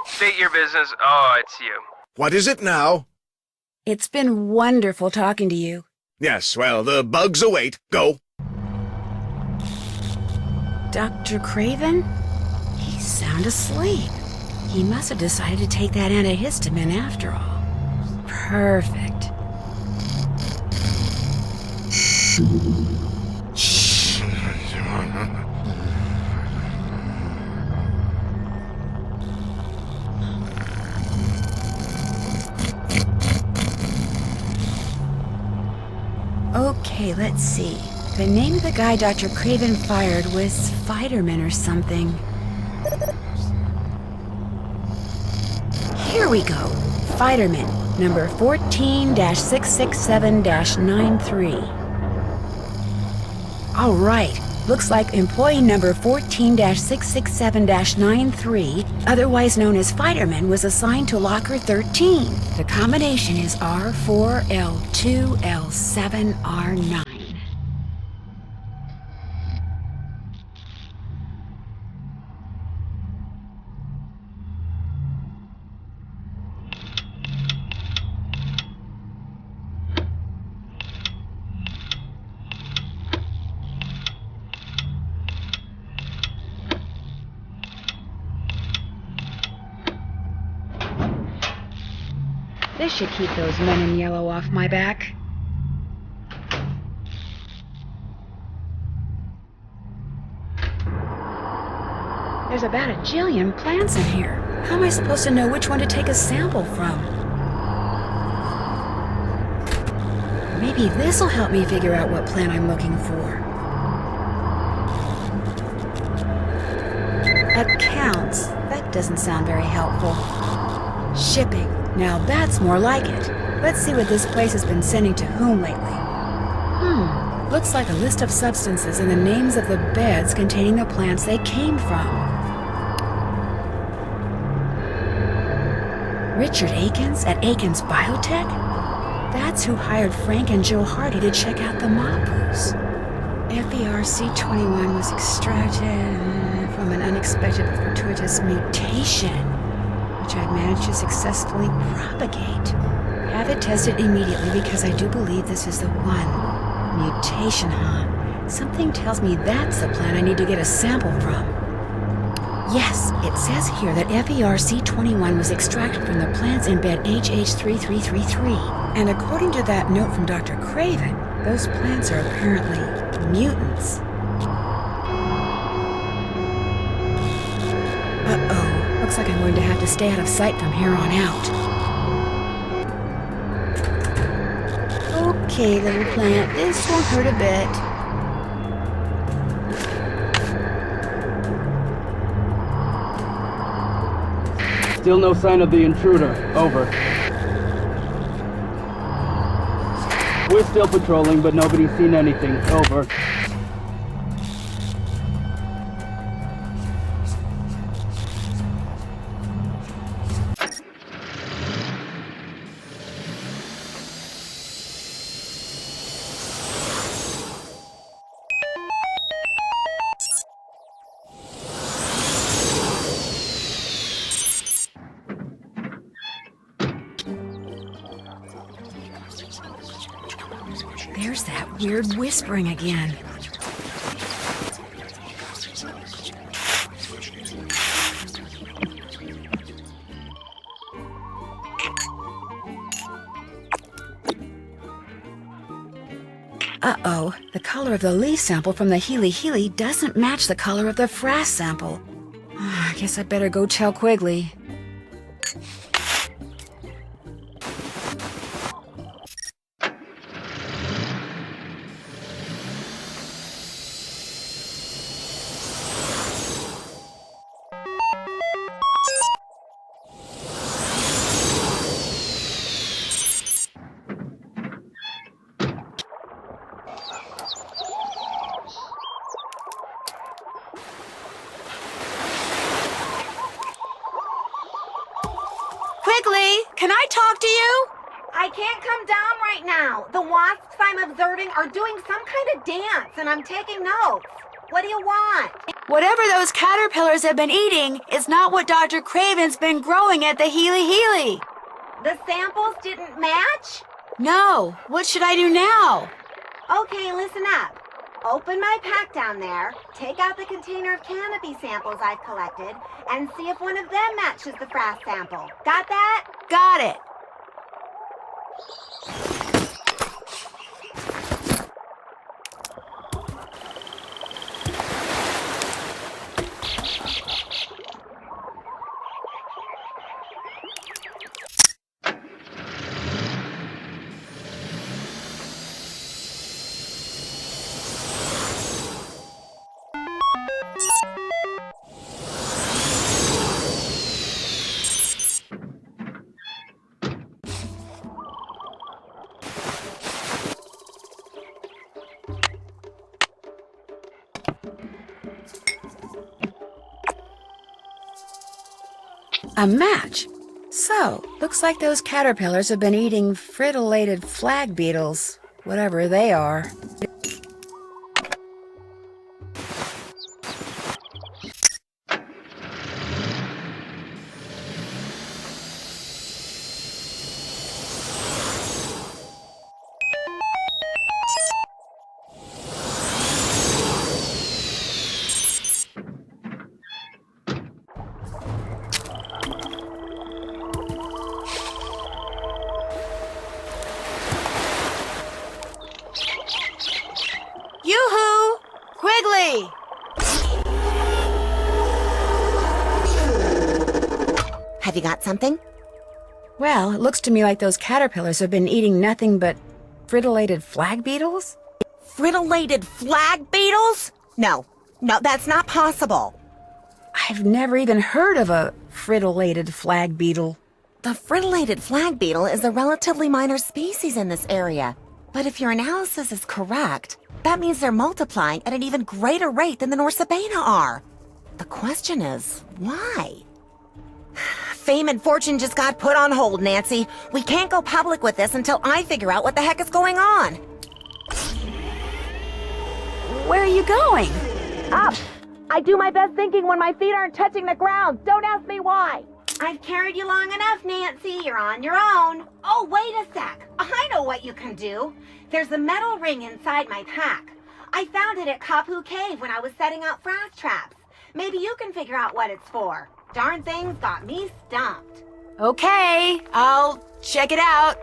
State your business. Oh, it's you. What is it now? It's been wonderful talking to you. Yes, well, the bugs await. Go. Dr. Craven? He's sound asleep. He must have decided to take that antihistamine after all. Perfect. Shh. Okay, let's see. The name of the guy Dr. Craven fired was Fiderman or something. Here we go. Fiderman, number 14-667-93. All right. Looks like employee number 14-667-93, otherwise known as Fiderman, was assigned to locker 13. The combination is R4L2L7R9. This should keep those men in yellow off my back. There's about a jillion plants in here. How am I supposed to know which one to take a sample from? Maybe this'll help me figure out what plant I'm looking for. That doesn't sound very helpful. Shipping. Now that's more like it. Let's see what this place has been sending to whom lately. Looks like a list of substances and the names of the beds containing the plants they came from. Richard Akins at Akins Biotech? That's who hired Frank and Joe Hardy to check out the Mapus. FERC-21 was extracted from an unexpected but fortuitous mutation, which I've managed to successfully propagate. Have it tested immediately because I do believe this is the one. Mutation, huh? Something tells me that's the plant I need to get a sample from. Yes, it says here that FERC-21 was extracted from the plants in bed HH3333. And according to that note from Dr. Craven, those plants are apparently mutants. Uh-oh. Looks like I'm going to have to stay out of sight from here on out. Okay, little plant, this won't hurt a bit. Still no sign of the intruder. Over. We're still patrolling, but nobody's seen anything. Over. There's that weird whispering again. Uh-oh, the color of the leaf sample from the Heilyhaley doesn't match the color of the frass sample. I guess I better go tell Quigley. Quigley, can I talk to you? I can't come down right now. The wasps I'm observing are doing some kind of dance, and I'm taking notes. What do you want? Whatever those caterpillars have been eating is not what Dr. Craven's been growing at the Heilyhaley. The samples didn't match? No. What should I do now? Okay, listen up. Open my pack down there, take out the container of canopy samples I've collected, and see if one of them matches the frass sample. Got that? Got it. A match. So, looks like those caterpillars have been eating fritillated flag beetles, whatever they are. Yoo-hoo! Quigley! Have you got something? Well, it looks to me like those caterpillars have been eating nothing but fritillated flag beetles? Fritillated flag beetles? No, that's not possible. I I've never even heard of a fritillated flag beetle. The fritillated flag beetle is a relatively minor species in this area. But if your analysis is correct, that means they're multiplying at an even greater rate than the Norsabena are. The question is, why? Fame and fortune just got put on hold, Nancy. We can't go public with this until I figure out what the heck is going on. Where are you going? Up! I do my best thinking when my feet aren't touching the ground. Don't ask me why. I've carried you long enough, Nancy. You're on your own. Oh, wait a sec. I know what you can do. There's a metal ring inside my pack. I found it at Kapu Cave when I was setting out frost traps. Maybe you can figure out what it's for. Darn thing's got me stumped. Okay, I'll check it out.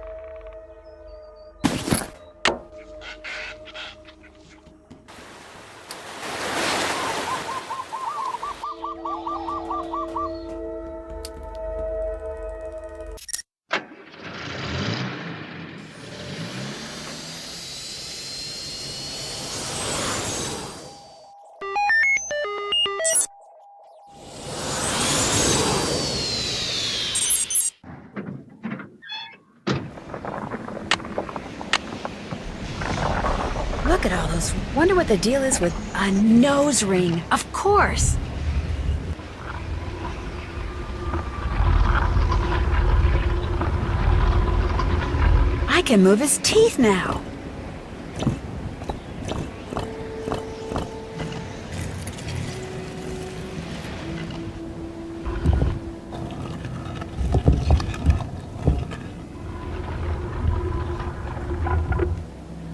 Look at all those. Wonder what the deal is with a nose ring. Of course. I can move his teeth now.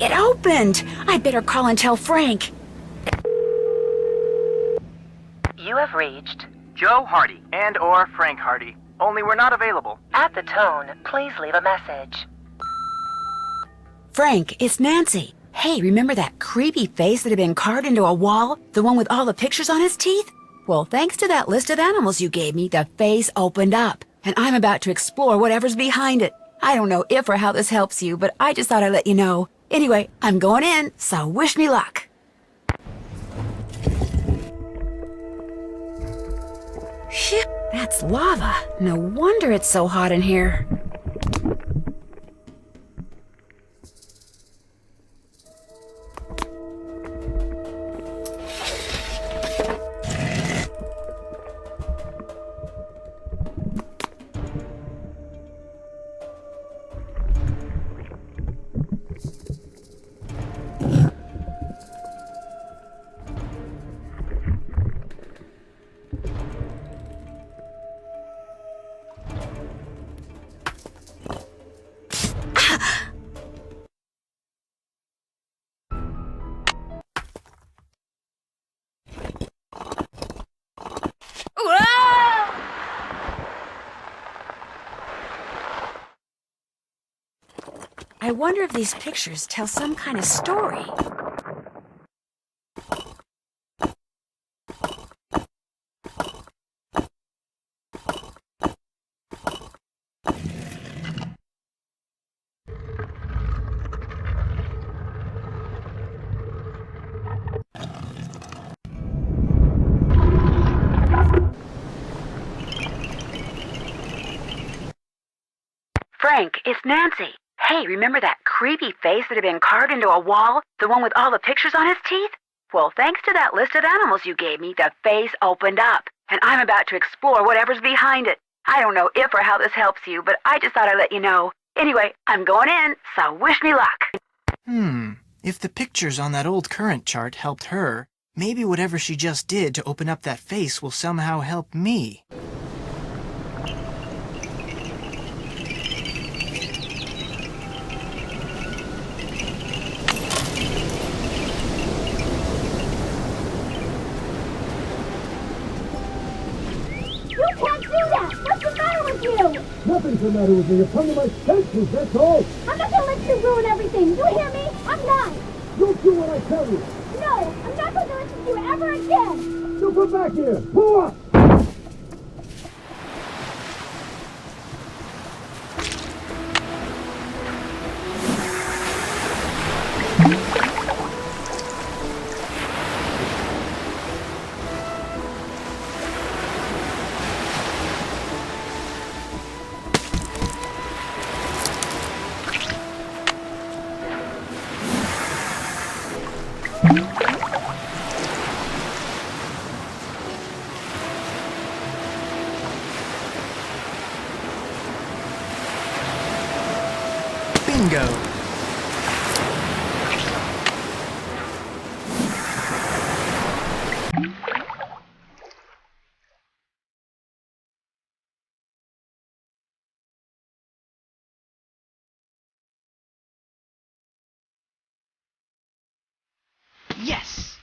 It opened! I better call and tell Frank. You have reached. Joe Hardy and/or Frank Hardy. Only we're not available. At the tone, please leave a message. Frank, it's Nancy. Hey, remember that creepy face that had been carved into a wall? The one with all the pictures on his teeth? Well, thanks to that list of animals you gave me, the face opened up. And I'm about to explore whatever's behind it. I don't know if or how this helps you, but I just thought I'd let you know. Anyway, I'm going in, so wish me luck. Shit, that's lava. No wonder it's so hot in here. I wonder if these pictures tell some kind of story. Frank, it's Nancy. Hey, remember that creepy face that had been carved into a wall? The one with all the pictures on his teeth? Well, thanks to that list of animals you gave me, the face opened up. And I'm about to explore whatever's behind it. I don't know if or how this helps you, but I just thought I'd let you know. Anyway, I'm going in, so wish me luck. If the pictures on that old current chart helped her, maybe whatever she just did to open up that face will somehow help me. Nothing's the matter with me. You're coming to my senses, that's all. I'm not gonna let you ruin everything. You hear me? I'm not. Don't do what I tell you. No, I'm not going to listen to you ever again. You come back here. Pull up. Bingo! Yes!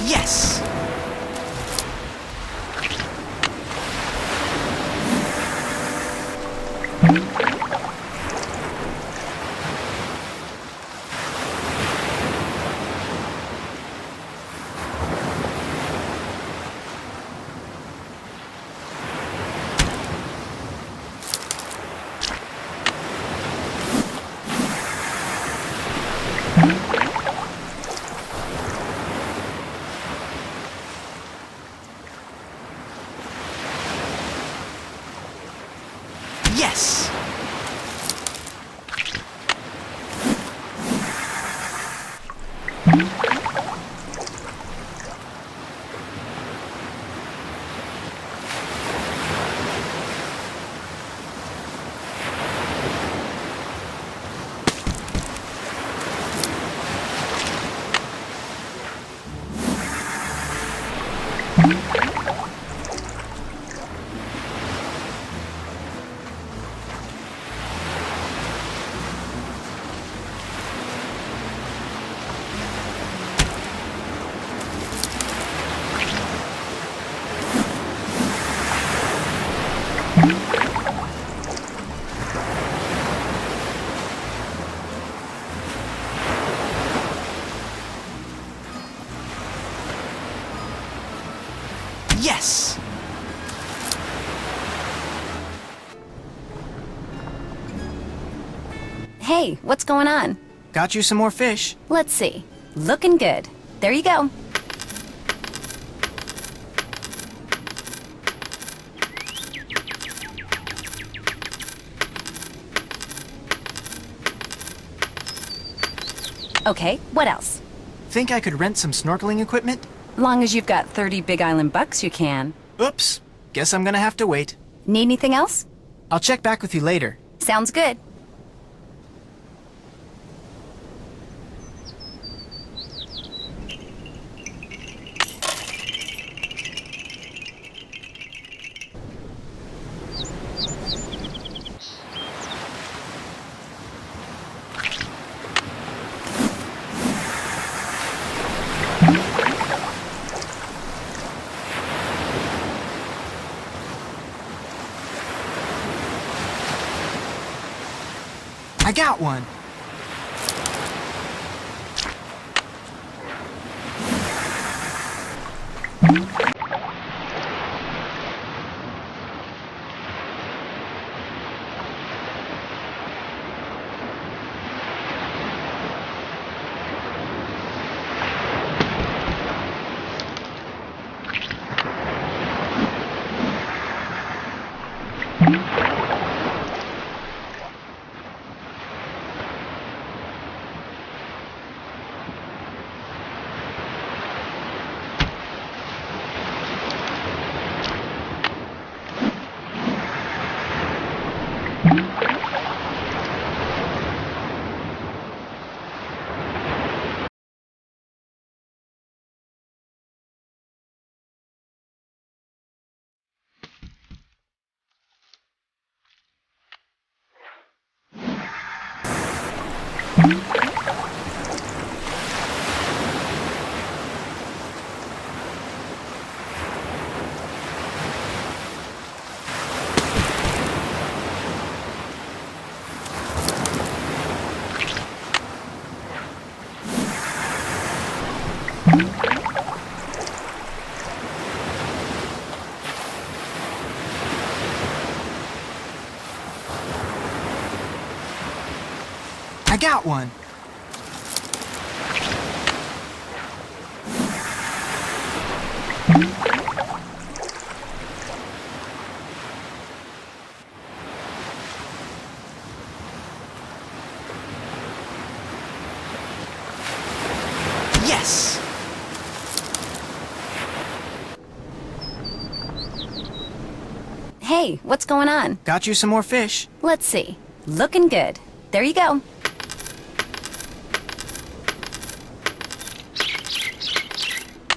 Yes! Yes! Yes! Hey, what's going on? Got you some more fish. Let's see. Looking good. There you go. Okay, what else? Think I could rent some snorkeling equipment? Long as you've got 30 Big Island bucks, you can. Oops. Guess I'm gonna have to wait. Need anything else? I'll check back with you later. Sounds good. got one. I got one. Yes! Hey, what's going on? Got you some more fish. Let's see. Looking good. There you go.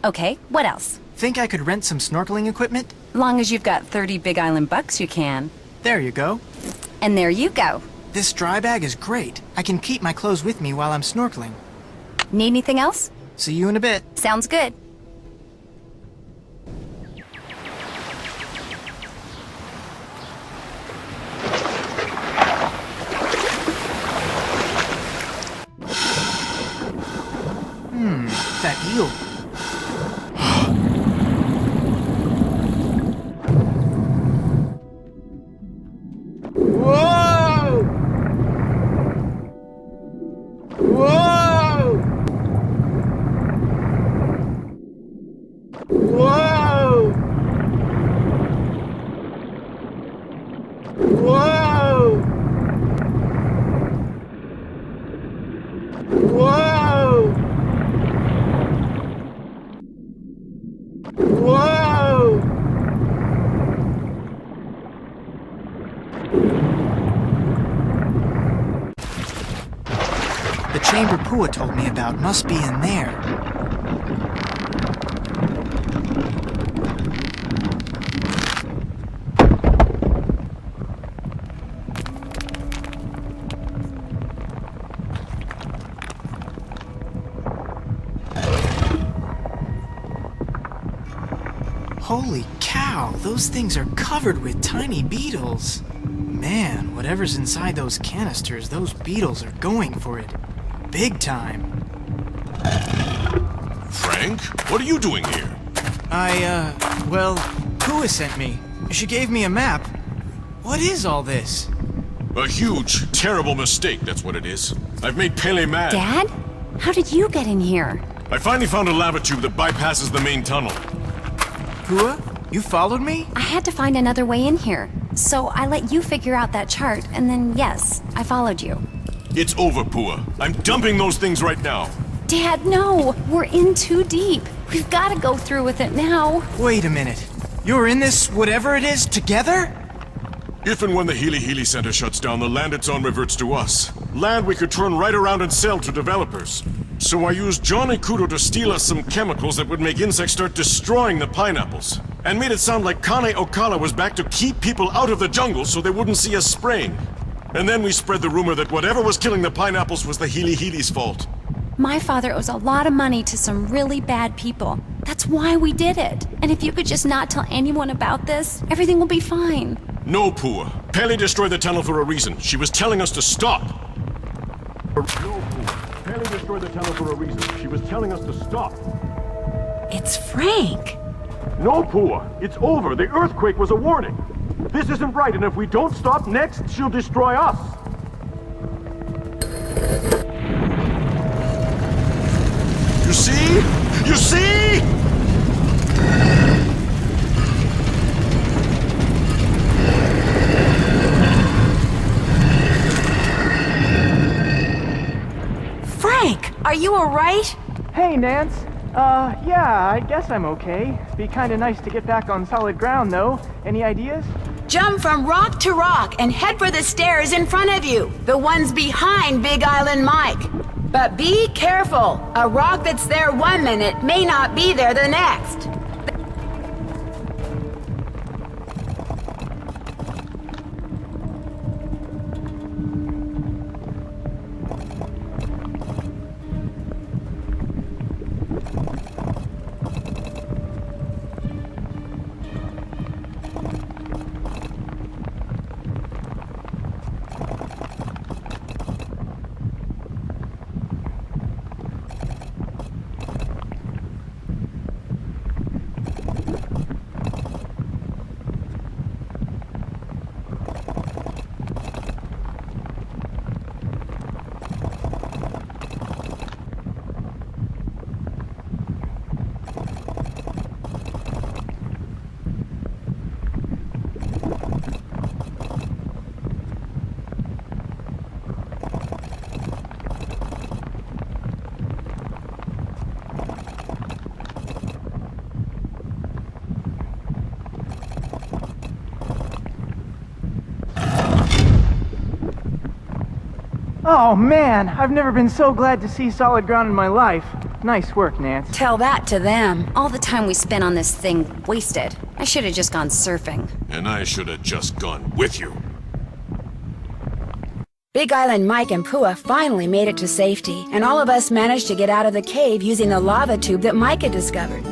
Okay, what else? Think I could rent some snorkeling equipment? Long as you've got 30 Big Island bucks, you can. There you go. And there you go. This dry bag is great. I can keep my clothes with me while I'm snorkeling. Need anything else? See you in a bit. Sounds good. That eel. Whoa! Whoa! Whoa! Whoa! Whoa! Whoa! The chamber Pua told me about must be in there. Holy cow, those things are covered with tiny beetles. Man, whatever's inside those canisters, those beetles are going for it. Big time. Frank, what are you doing here? Well, Pua sent me. She gave me a map. What is all this? A huge, terrible mistake, that's what it is. I've made Pele mad. Dad? How did you get in here? I finally found a lava tube that bypasses the main tunnel. Pua, you followed me? I had to find another way in here. So I let you figure out that chart, and then yes, I followed you. It's over, Pua. I'm dumping those things right now. Dad, no! We're in too deep. We've got to go through with it now. Wait a minute. You're in this whatever it is together? If and when the Heilyhaley Center shuts down, the land it's on reverts to us. Land we could turn right around and sell to developers. So I used Johnny Kudo to steal us some chemicals that would make insects start destroying the pineapples. And made it sound like Kane Okala was back to keep people out of the jungle so they wouldn't see us spraying. And then we spread the rumor that whatever was killing the pineapples was the Heilyhaley's fault. My father owes a lot of money to some really bad people. That's why we did it. And if you could just not tell anyone about this, everything will be fine. No, Pua. Pele destroyed the tunnel for a reason. She was telling us to stop. Haley destroyed the tunnel for a reason. She was telling us to stop. It's Frank. No, Pua. It's over. The earthquake was a warning. This isn't right, and if we don't stop next, she'll destroy us. You see? You see? Frank, are you alright? Hey, Nance. Yeah, I guess I'm okay. Be kinda nice to get back on solid ground, though. Any ideas? Jump from rock to rock and head for the stairs in front of you, the ones behind Big Island Mike. But be careful. A rock that's there 1 minute may not be there the next. Oh man, I've never been so glad to see solid ground in my life. Nice work, Nance. Tell that to them. All the time we spent on this thing wasted. I should have just gone surfing. And I should have just gone with you. Big Island Mike and Pua finally made it to safety, and all of us managed to get out of the cave using the lava tube that Mike had discovered.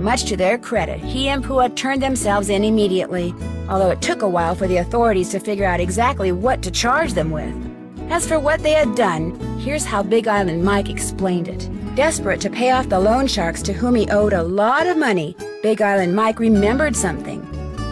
Much to their credit, he and Pua turned themselves in immediately, although it took a while for the authorities to figure out exactly what to charge them with. As for what they had done, here's how Big Island Mike explained it. Desperate to pay off the loan sharks to whom he owed a lot of money, Big Island Mike remembered something.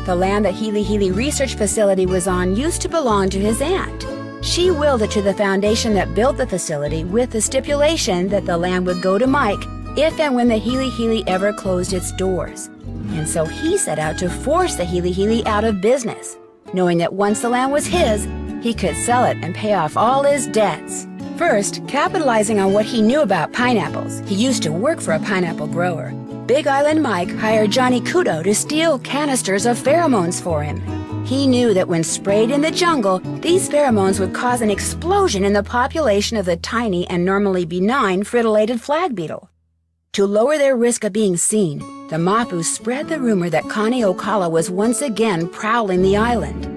The land that Heilyhaley Research Facility was on used to belong to his aunt. She willed it to the foundation that built the facility with the stipulation that the land would go to Mike if and when the Heilyhaley ever closed its doors. And so he set out to force the Heilyhaley out of business, knowing that once the land was his, he could sell it and pay off all his debts. First, capitalizing on what he knew about pineapples, he used to work for a pineapple grower. Big Island Mike hired Johnny Kudo to steal canisters of pheromones for him. He knew that when sprayed in the jungle, these pheromones would cause an explosion in the population of the tiny and normally benign fritillated flag beetle. To lower their risk of being seen, the Mapu spread the rumor that Connie Ocala was once again prowling the island.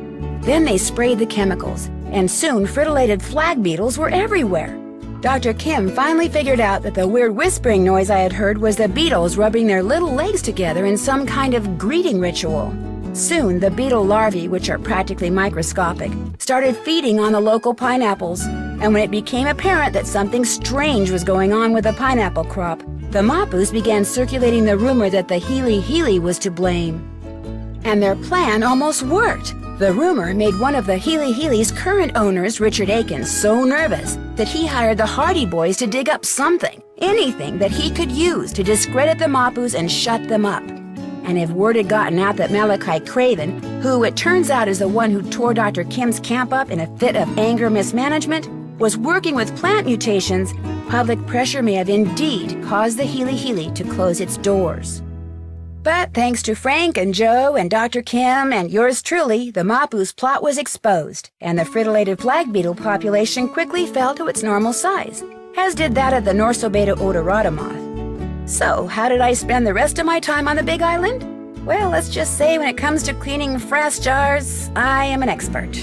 Then they sprayed the chemicals, and soon fritillated flag beetles were everywhere. Dr. Kim finally figured out that the weird whispering noise I had heard was the beetles rubbing their little legs together in some kind of greeting ritual. Soon, the beetle larvae, which are practically microscopic, started feeding on the local pineapples, and when it became apparent that something strange was going on with the pineapple crop, the Mapus began circulating the rumor that the Heilyhaley was to blame. And their plan almost worked. The rumor made one of the Heilyhaley's current owners, Richard Akins, so nervous that he hired the Hardy Boys to dig up something, anything that he could use to discredit the Mapus and shut them up. And if word had gotten out that Malachi Craven, who it turns out is the one who tore Dr. Kim's camp up in a fit of anger mismanagement, was working with plant mutations, public pressure may have indeed caused the Heilyhaley to close its doors. But thanks to Frank and Joe and Dr. Kim and yours truly, the Mapu's plot was exposed, and the fritillated flag beetle population quickly fell to its normal size, as did that of the Norsobeta odorata moth. So, how did I spend the rest of my time on the Big Island? Well, let's just say when it comes to cleaning frass jars, I am an expert.